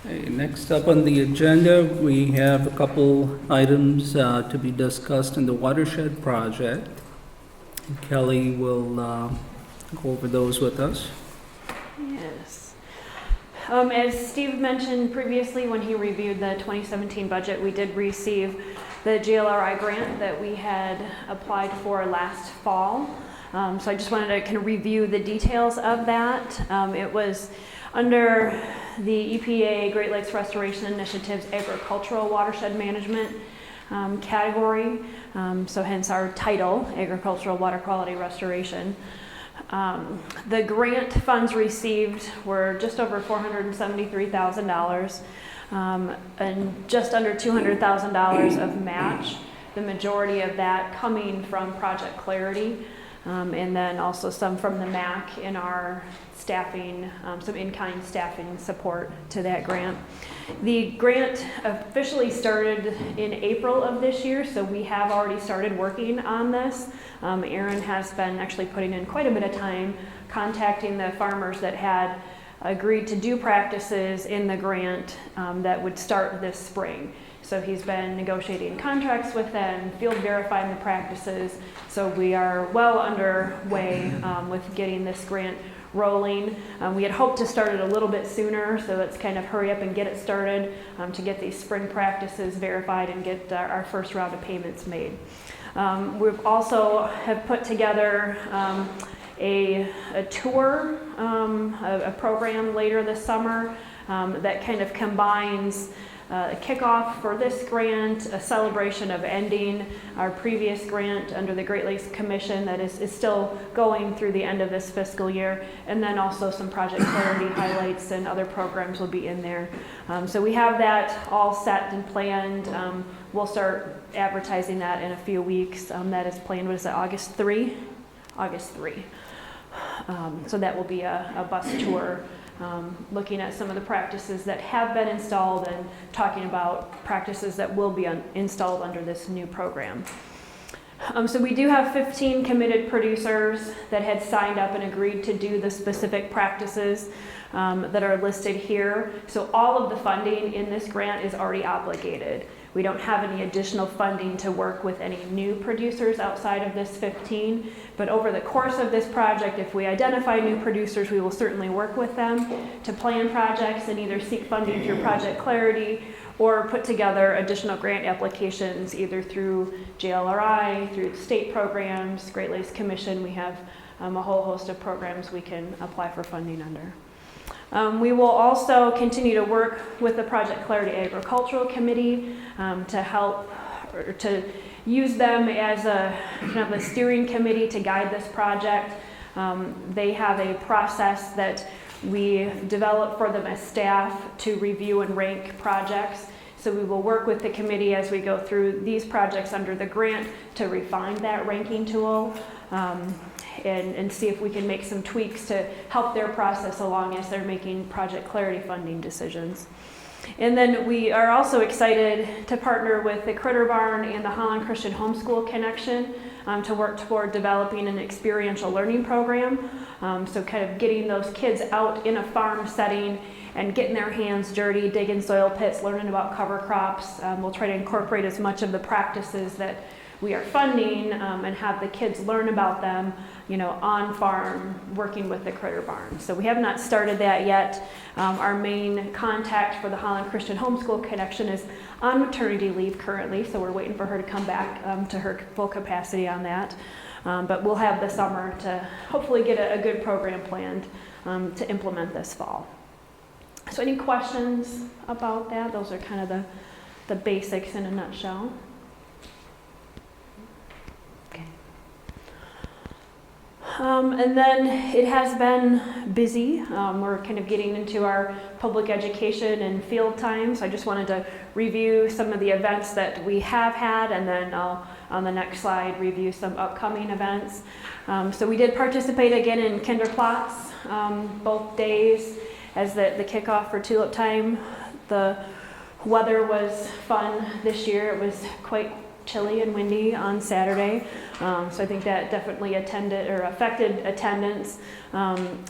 Okay, next up on the agenda, we have a couple items to be discussed in the watershed project. Kelly will go over those with us. Yes. As Steve mentioned previously, when he reviewed the 2017 budget, we did receive the GLRI grant that we had applied for last fall. So I just wanted to kind of review the details of that. It was under the EPA Great Lakes Restoration Initiative's agricultural watershed management category. So hence our title, Agricultural Water Quality Restoration. The grant funds received were just over $473,000 and just under $200,000 of match, the majority of that coming from Project Clarity, and then also some from the MACC in our staffing, some in-kind staffing support to that grant. The grant officially started in April of this year, so we have already started working on this. Aaron has been actually putting in quite a bit of time contacting the farmers that had agreed to do practices in the grant that would start this spring. So he's been negotiating contracts with them, field verifying the practices. So we are well underway with getting this grant rolling. We had hoped to start it a little bit sooner, so let's kind of hurry up and get it started to get these spring practices verified and get our first round of payments made. We've also have put together a tour, a program later this summer that kind of combines a kickoff for this grant, a celebration of ending our previous grant under the Great Lakes Commission that is still going through the end of this fiscal year, and then also some Project Clarity highlights and other programs will be in there. So we have that all set and planned. We'll start advertising that in a few weeks. That is planned, what is it, August 3? August 3. So that will be a bus tour looking at some of the practices that have been installed and talking about practices that will be installed under this new program. So we do have 15 committed producers that had signed up and agreed to do the specific practices. that are listed here. So all of the funding in this grant is already obligated. We don't have any additional funding to work with any new producers outside of this 15, but over the course of this project, if we identify new producers, we will certainly work with them to plan projects and either seek funding through Project Clarity or put together additional grant applications either through JLRI, through state programs, Great Lakes Commission. We have a whole host of programs we can apply for funding under. We will also continue to work with the Project Clarity Agricultural Committee to help, or to use them as a kind of a steering committee to guide this project. They have a process that we develop for them as staff to review and rank projects. So we will work with the committee as we go through these projects under the grant to refine that ranking tool. And see if we can make some tweaks to help their process along as they're making Project Clarity funding decisions. And then we are also excited to partner with the Critter Barn and the Holland Christian Homeschool Connection to work toward developing an experiential learning program. So kind of getting those kids out in a farm setting and getting their hands dirty, digging soil pits, learning about cover crops. We'll try to incorporate as much of the practices that we are funding and have the kids learn about them, you know, on farm, working with the Critter Barn. So we have not started that yet. Our main contact for the Holland Christian Homeschool Connection is on maternity leave currently, so we're waiting for her to come back to her full capacity on that. But we'll have the summer to hopefully get a good program planned to implement this fall. So any questions about that? Those are kind of the basics in a nutshell. And then it has been busy. We're kind of getting into our public education and field time. So I just wanted to review some of the events that we have had, and then I'll, on the next slide, review some upcoming events. So we did participate again in Kinderplots both days as the kickoff for Tulip Time. The weather was fun this year. It was quite chilly and windy on Saturday, so I think that definitely affected attendance.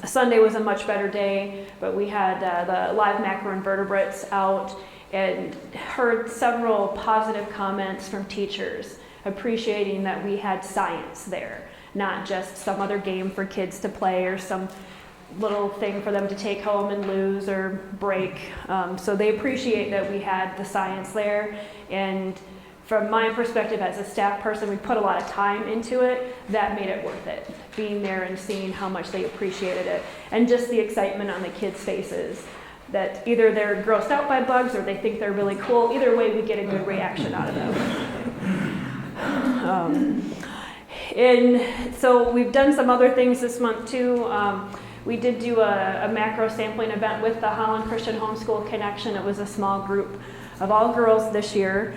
Sunday was a much better day, but we had the live macroinvertebrates out and heard several positive comments from teachers appreciating that we had science there, not just some other game for kids to play or some little thing for them to take home and lose or break. So they appreciate that we had the science there, and from my perspective as a staff person, we put a lot of time into it. That made it worth it, being there and seeing how much they appreciated it. And just the excitement on the kids' faces, that either they're grossed out by bugs or they think they're really cool. Either way, we get a good reaction out of them. And so we've done some other things this month too. We did do a macro sampling event with the Holland Christian Homeschool Connection. It was a small group of all girls this year.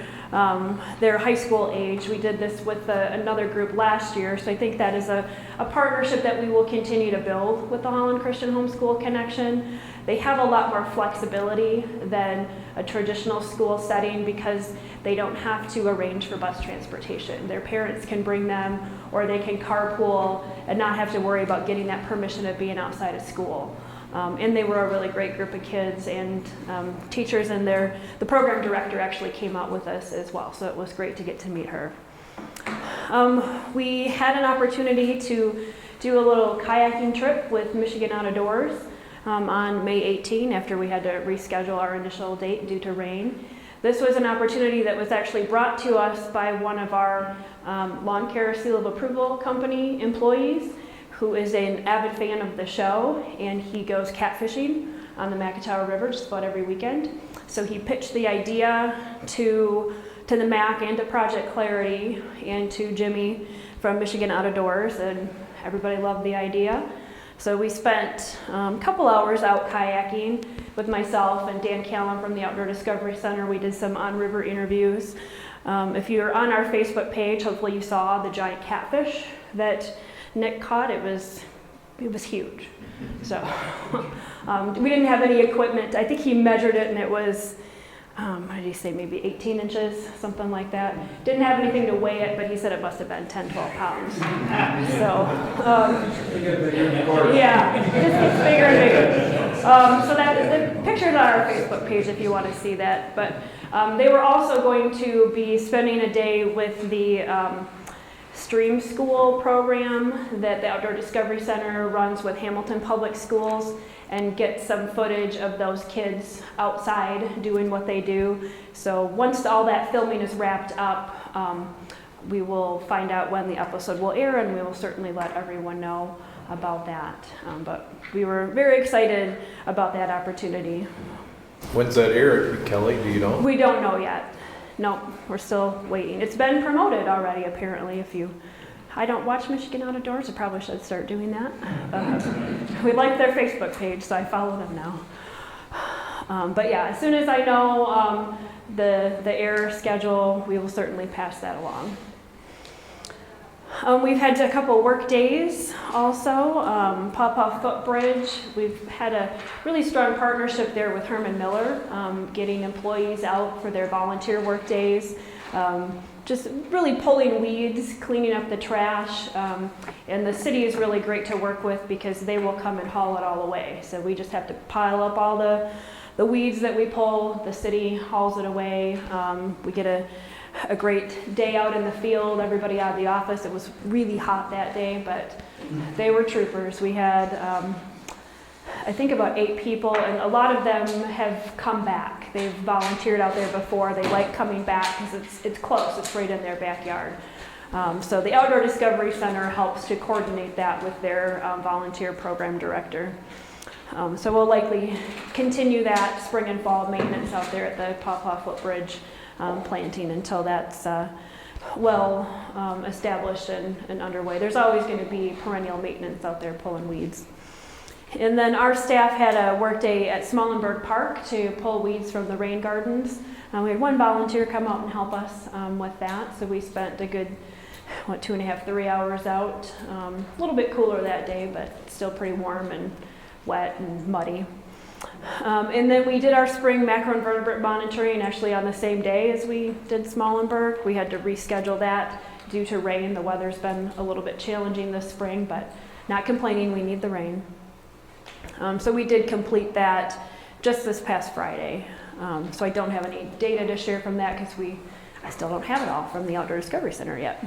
They're high school age. We did this with another group last year, so I think that is a partnership that we will continue to build with the Holland Christian Homeschool Connection. They have a lot more flexibility than a traditional school setting because they don't have to arrange for bus transportation. Their parents can bring them, or they can carpool and not have to worry about getting that permission of being outside of school. And they were a really great group of kids, and teachers, and the program director actually came out with us as well, so it was great to get to meet her. We had an opportunity to do a little kayaking trip with Michigan Out of Doors on May 18 after we had to reschedule our initial date due to rain. This was an opportunity that was actually brought to us by one of our lawn care seal of approval company employees, who is an avid fan of the show, and he goes catfishing on the McIntyre River just about every weekend. So he pitched the idea to the MACC and to Project Clarity and to Jimmy from Michigan Out of Doors, and everybody loved the idea. So we spent a couple hours out kayaking with myself and Dan Callum from the Outdoor Discovery Center. We did some on-river interviews. If you're on our Facebook page, hopefully you saw the giant catfish that Nick caught. It was huge. So we didn't have any equipment. I think he measured it, and it was, what did he say, maybe 18 inches, something like that. Didn't have anything to weigh it, but he said it must have been 10, 12 pounds. So, yeah, it just gets bigger and bigger. So that the picture's on our Facebook page if you want to see that. But they were also going to be spending a day with the Stream School program that the Outdoor Discovery Center runs with Hamilton Public Schools, and get some footage of those kids outside doing what they do. So once all that filming is wrapped up, we will find out when the episode will air, and we will certainly let everyone know about that. But we were very excited about that opportunity. When's that air, Kelly? Do you know? We don't know yet. No, we're still waiting. It's been promoted already, apparently. I don't watch Michigan Out of Doors. I probably should start doing that. We like their Facebook page, so I follow them now. But yeah, as soon as I know the air schedule, we will certainly pass that along. We've had a couple work days also. Pawpaw Footbridge, we've had a really strong partnership there with Herman Miller, getting employees out for their volunteer work days. Just really pulling weeds, cleaning up the trash, and the city is really great to work with because they will come and haul it all away. So we just have to pile up all the weeds that we pull, the city hauls it away. We get a great day out in the field, everybody out of the office. It was really hot that day, but they were troopers. We had, I think, about 8 people, and a lot of them have come back. They've volunteered out there before. They like coming back because it's close. It's right in their backyard. So the Outdoor Discovery Center helps to coordinate that with their volunteer program director. So we'll likely continue that spring and fall maintenance out there at the Pawpaw Footbridge planting until that's well established and underway. There's always going to be perennial maintenance out there pulling weeds. And then our staff had a work day at Smallenberg Park to pull weeds from the rain gardens. We had one volunteer come out and help us with that. So we spent a good, 2.5, 3 hours out. A little bit cooler that day, but still pretty warm and wet and muddy. And then we did our spring macroinvertebrate monitoring actually on the same day as we did Smallenberg. We had to reschedule that due to rain. The weather's been a little bit challenging this spring, but not complaining, we need the rain. So we did complete that just this past Friday. So I don't have any data to share from that because I still don't have it all from the Outdoor Discovery Center yet.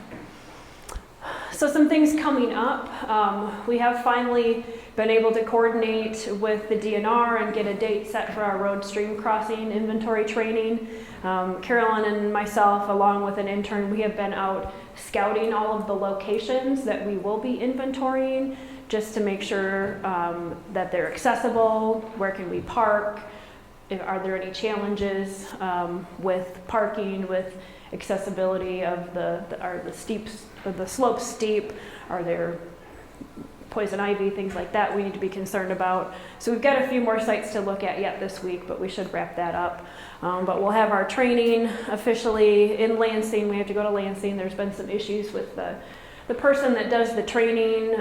So some things coming up. We have finally been able to coordinate with the DNR and get a date set for our road stream crossing inventory training. Carolyn and myself, along with an intern, we have been out scouting all of the locations that we will be inventorying just to make sure that they're accessible, where can we park, are there any challenges with parking, with accessibility of are the slopes steep, are there poison ivy, things like that we need to be concerned about. So we've got a few more sites to look at yet this week, but we should wrap that up. But we'll have our training officially in Lansing. We have to go to Lansing. There's been some issues with the person that does the training,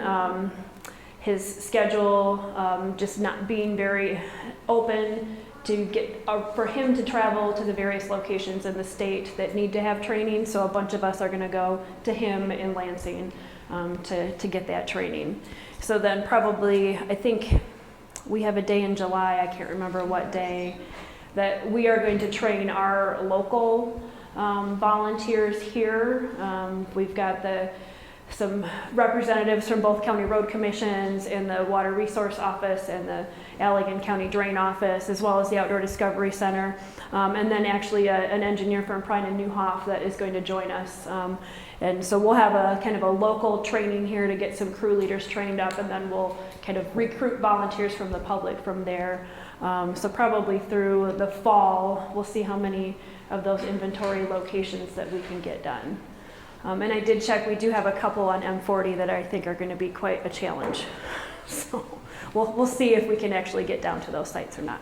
his schedule just not being very open to get for him to travel to the various locations in the state that need to have training. So a bunch of us are going to go to him in Lansing to get that training. So then probably, I think we have a day in July, I can't remember what day, that we are going to train our local volunteers here. We've got some representatives from both county road commissions and the Water Resource Office and the Allegan County Drain Office, as well as the Outdoor Discovery Center, and then actually an engineer from Prine and Newhoff that is going to join us. And so we'll have a kind of a local training here to get some crew leaders trained up, and then we'll kind of recruit volunteers from the public from there. So probably through the fall, we'll see how many of those inventory locations that we can get done. And I did check, we do have a couple on M40 that I think are going to be quite a challenge. So we'll see if we can actually get down to those sites or not.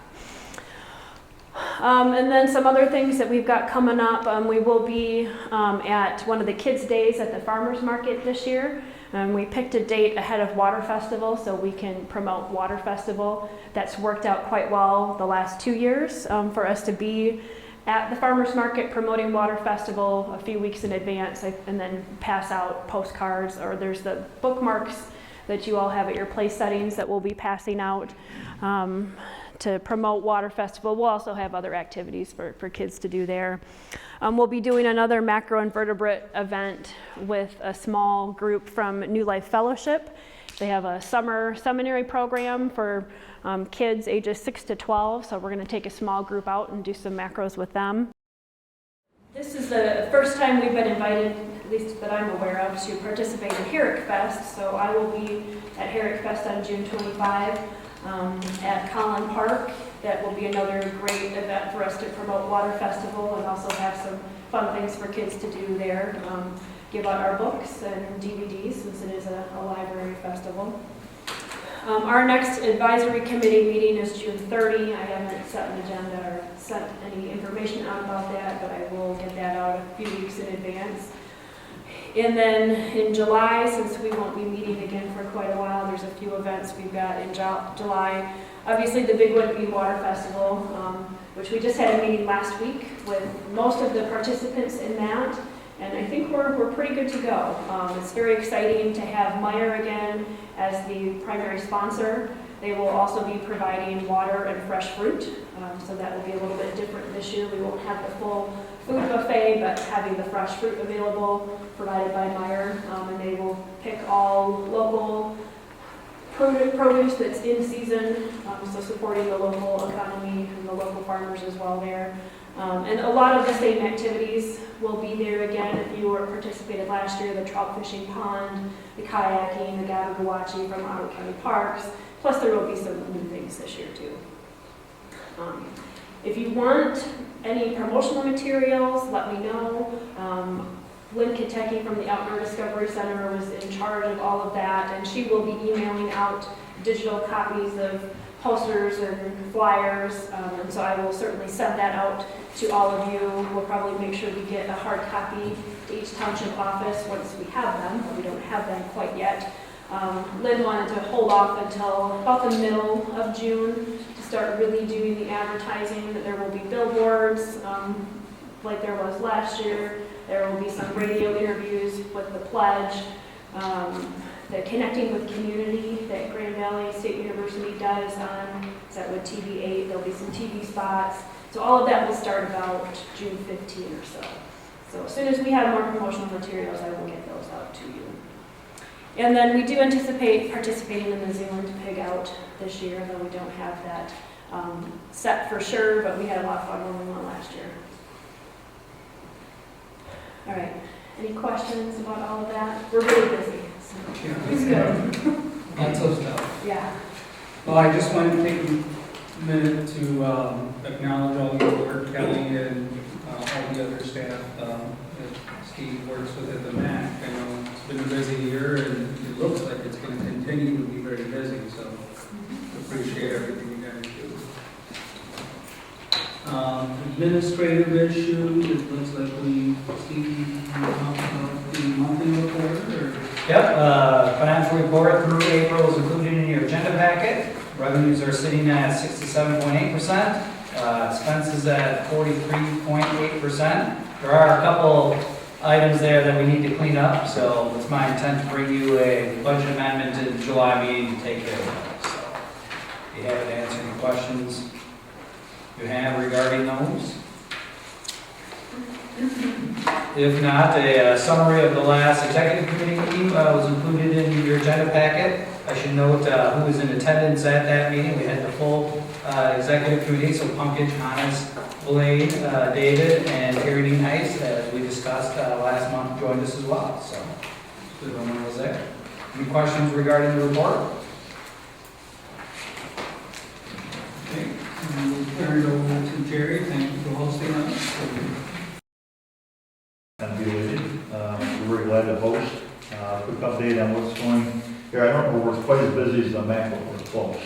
And then some other things that we've got coming up. We will be at one of the kids' days at the farmers market this year. We picked a date ahead of Water Festival so we can promote Water Festival. That's worked out quite well the last 2 years for us to be at the farmers market promoting Water Festival a few weeks in advance, and then pass out postcards, or there's the bookmarks that you all have at your place settings that we'll be passing out to promote Water Festival. We'll also have other activities for kids to do there. We'll be doing another macroinvertebrate event with a small group from New Life Fellowship. They have a summer seminary program for kids ages 6 to 12, so we're going to take a small group out and do some macros with them. This is the first time we've been invited, at least that I'm aware of, to participate in Herrick Fest. So I will be at Herrick Fest on June 25 at Collin Park. That will be another great event for us to promote Water Festival and also have some fun things for kids to do there. Give out our books and DVDs since it is a library festival. Our next advisory committee meeting is June 30. I haven't set an agenda or sent any information out about that, but I will get that out a few weeks in advance. And then in July, since we won't be meeting again for quite a while, there's a few events we've got in July. Obviously the big one would be Water Festival, which we just had a meeting last week with most of the participants in that. And I think we're pretty good to go. It's very exciting to have Meijer again as the primary sponsor. They will also be providing water and fresh fruit, so that will be a little bit different this year. We won't have the full food buffet, but having the fresh fruit available provided by Meijer, and they will pick all local produce that's in season, so supporting the local economy and the local farmers as well there. And a lot of the same activities will be there again if you were participated last year, the trout fishing pond, the kayaking, the Gabagawachi from Ottawa County Parks, plus there will be some new things this year too. If you want any promotional materials, let me know. Lynn Kitecki from the Outdoor Discovery Center was in charge of all of that, and she will be emailing out digital copies of posters and flyers, and so I will certainly send that out to all of you. We'll probably make sure we get a hard copy to each township office once we have them, but we don't have them quite yet. Lynn wanted to hold off until about the middle of June to start really doing the advertising. There will be billboards like there was last year. There will be some radio interviews with the pledge. The Connecting with Community that Grand Valley State University does on, is that with TV8, there'll be some TV spots. So all of that will start about June 15 or so. So as soon as we have more promotional materials, I will get those out to you. And then we do anticipate participating in the Zealand Pig Out this year, though we don't have that set for sure, but we had a lot of fun when we went last year. All right, any questions about all of that? We're really busy. It's good. Lots of stuff. Yeah. Well, I just wanted to take a minute to acknowledge all your work, Kelly, and all the other staff that Steve works with at the MACC. I know it's been a busy year, and it looks like it's going to continue to be very busy, so appreciate everything you guys do. Administrative issues, it looks like Steve, talked about the monthly report, or? Yep, financial report through April is included in your agenda packet. Revenues are sitting at 67.8%, expenses at 43.8%. There are a couple items there that we need to clean up, so it's my intent to bring you a budget amendment in the July meeting to take care of that. So if you have to answer any questions you have regarding those. If not, a summary of the last executive committee meeting was included in your agenda packet. I should note who was in attendance at that meeting. We had the full executive committee, so Pumpkin, Hannes, Blade, David, and Terry Dean Heiss, as we discussed last month, joined us as well. So everyone was there. Any questions regarding the report? Okay, and we'll turn it over to Jerry. Thank you for hosting us. We're very glad to host. Quick update on what's going here. I don't know we're quite as busy as the MACC, but we're close.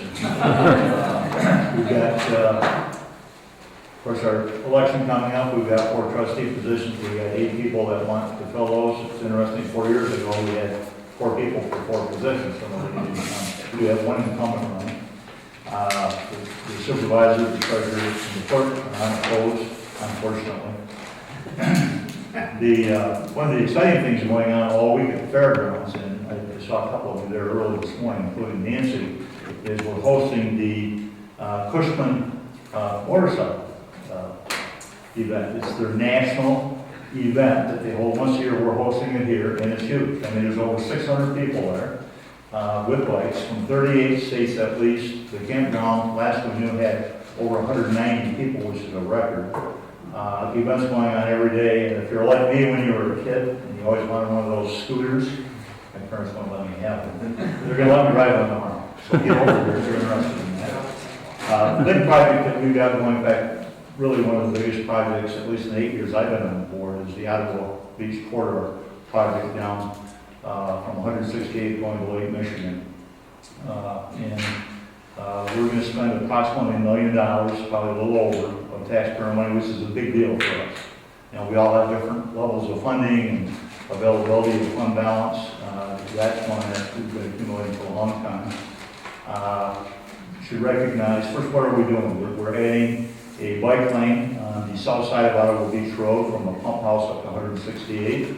We've got, of course, our election coming up. We've got 4 trustee positions. We've got 8 people that want to fill those. It's interesting, 4 years ago we had 4 people for 4 positions. So we have 1 incumbent running. The supervisor, the treasurer, and the clerk are unopposed, unfortunately. One of the exciting things going on all week at the fairgrounds, and I saw a couple of you there early this morning, including Nancy, is we're hosting the Cushman motorcycle event. It's their national event that they hold once a year. We're hosting it here, and it's huge. I mean, there's over 600 people there with bikes from 38 states at least. The campground, last we knew, had over 190 people, which is a record. The event's going on every day, and if you're like me when you were a kid, and you always wanted one of those scooters, my parents won't let me have them. They're going to let me ride one tomorrow. So get over there if you're interested in that. The big project that we've got going back, really one of the biggest projects, at least in the 8 years I've been on board, is the Ottawa Beach Corridor project down from 168 going to Lake Michigan. We're going to spend approximately $1 million, probably a little over, of taxpayer money, which is a big deal for us. You know, we all have different levels of funding and availability of fund balance. That's one that we've been accumulating for a long time. Should recognize, first, what are we doing? We're adding a bike lane on the south side of Ottawa Beach Road from the pump house up to 168.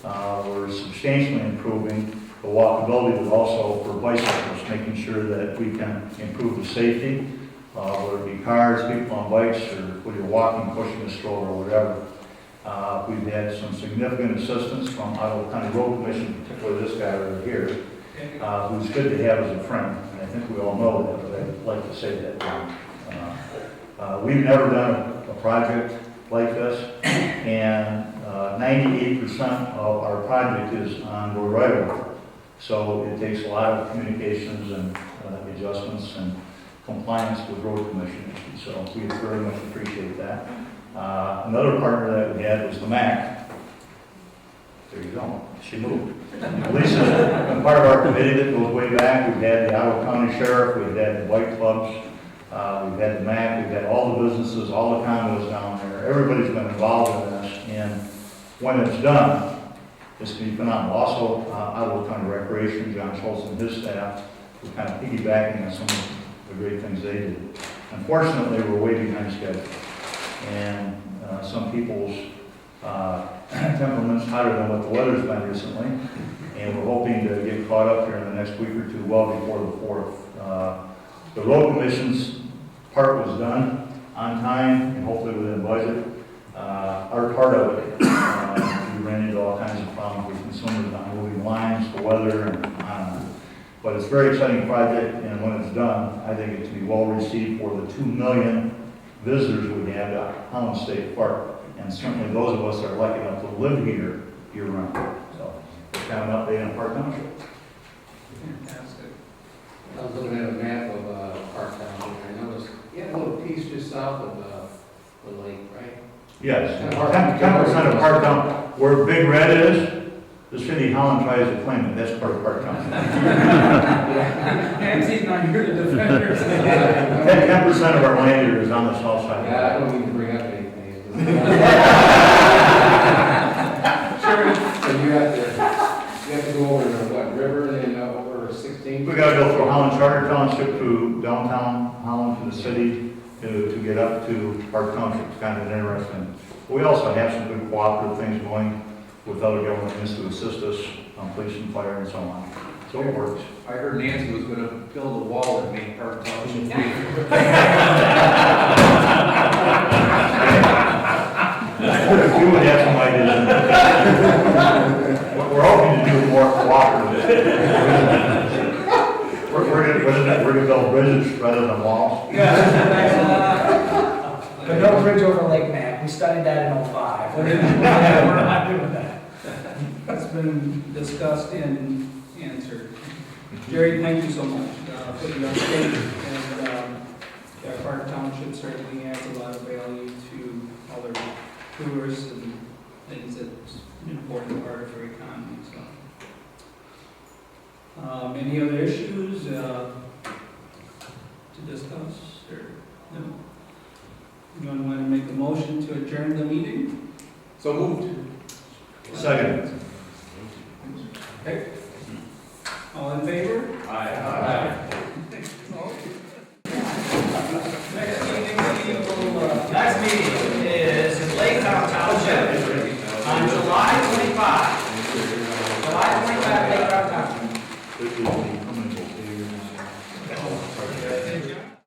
We're substantially improving the walkability, but also for bicyclists, making sure that we can improve the safety, whether it be cars, people on bikes, or whether you're walking, pushing a stroller, or whatever. We've had some significant assistance from Ottawa County Road Commission, particularly this guy right here, who's good to have as a friend. And I think we all know that, but I'd like to say that. We've never done a project like this, and 98% of our project is on road right-of-way. So it takes a lot of communications and adjustments and compliance with road commission issues. So we very much appreciate that. Another partner that we had was the MACC. There you go. She moved. Lisa's been part of our committee that goes way back. We've had the Ottawa County Sheriff, we've had the bike clubs, we've had the MACC, we've had all the businesses, all the condos down there. Everybody's been involved in this, and when it's done, it's going to be phenomenal. Also, Ottawa County Recreation, John Schultz and his staff, were kind of piggybacking on some of the great things they did. Unfortunately, we're way behind schedule, and some people's temperament's hotter than what the weather's been recently, and we're hoping to get caught up here in the next week or two, well before the 4th. The road commission's part was done on time and hopefully within budget. Our part of it, we ran into all kinds of problems with consumers on moving lines, the weather, and on and on. But it's a very exciting project, and when it's done, I think it's going to be well received for the 2 million visitors we have at Holland State Park, and certainly those of us that are lucky enough to live here year-round. So it's kind of an update on Park Township. Fantastic. I was looking at a map of Park Township, and I noticed you had a little piece just south of the lake, right? Yes, 10% of Park Township. Where Big Red is, the city of Holland tries to claim it. That's part of Park Township. Nancy's not here to defend herself. 10% of our land here is on the south side. Yeah, I don't need to bring up anything. Sure. So you have to go over the what, river and then over 16? We got to go through Holland Charter Township to downtown Holland to the city to get up to Park Township. It's kind of an interesting. We also have some good cooperative things going with other governments to assist us on police and fire and so on. So it works. I heard Nancy was going to build a wall that made Park Township. You would have some ideas. We're hoping to do more cooperative. We're going to build bridges rather than walls. But no bridge over Lake Mac. We studied that in 05. We're not doing that. That's been discussed and answered. Jerry, thank you so much for the update. And Park Township certainly adds a lot of value to other tourists and things that's an important part of our economy. So, any other issues to discuss? Or no? Anyone want to make a motion to adjourn the meeting? So moved. Second. Okay.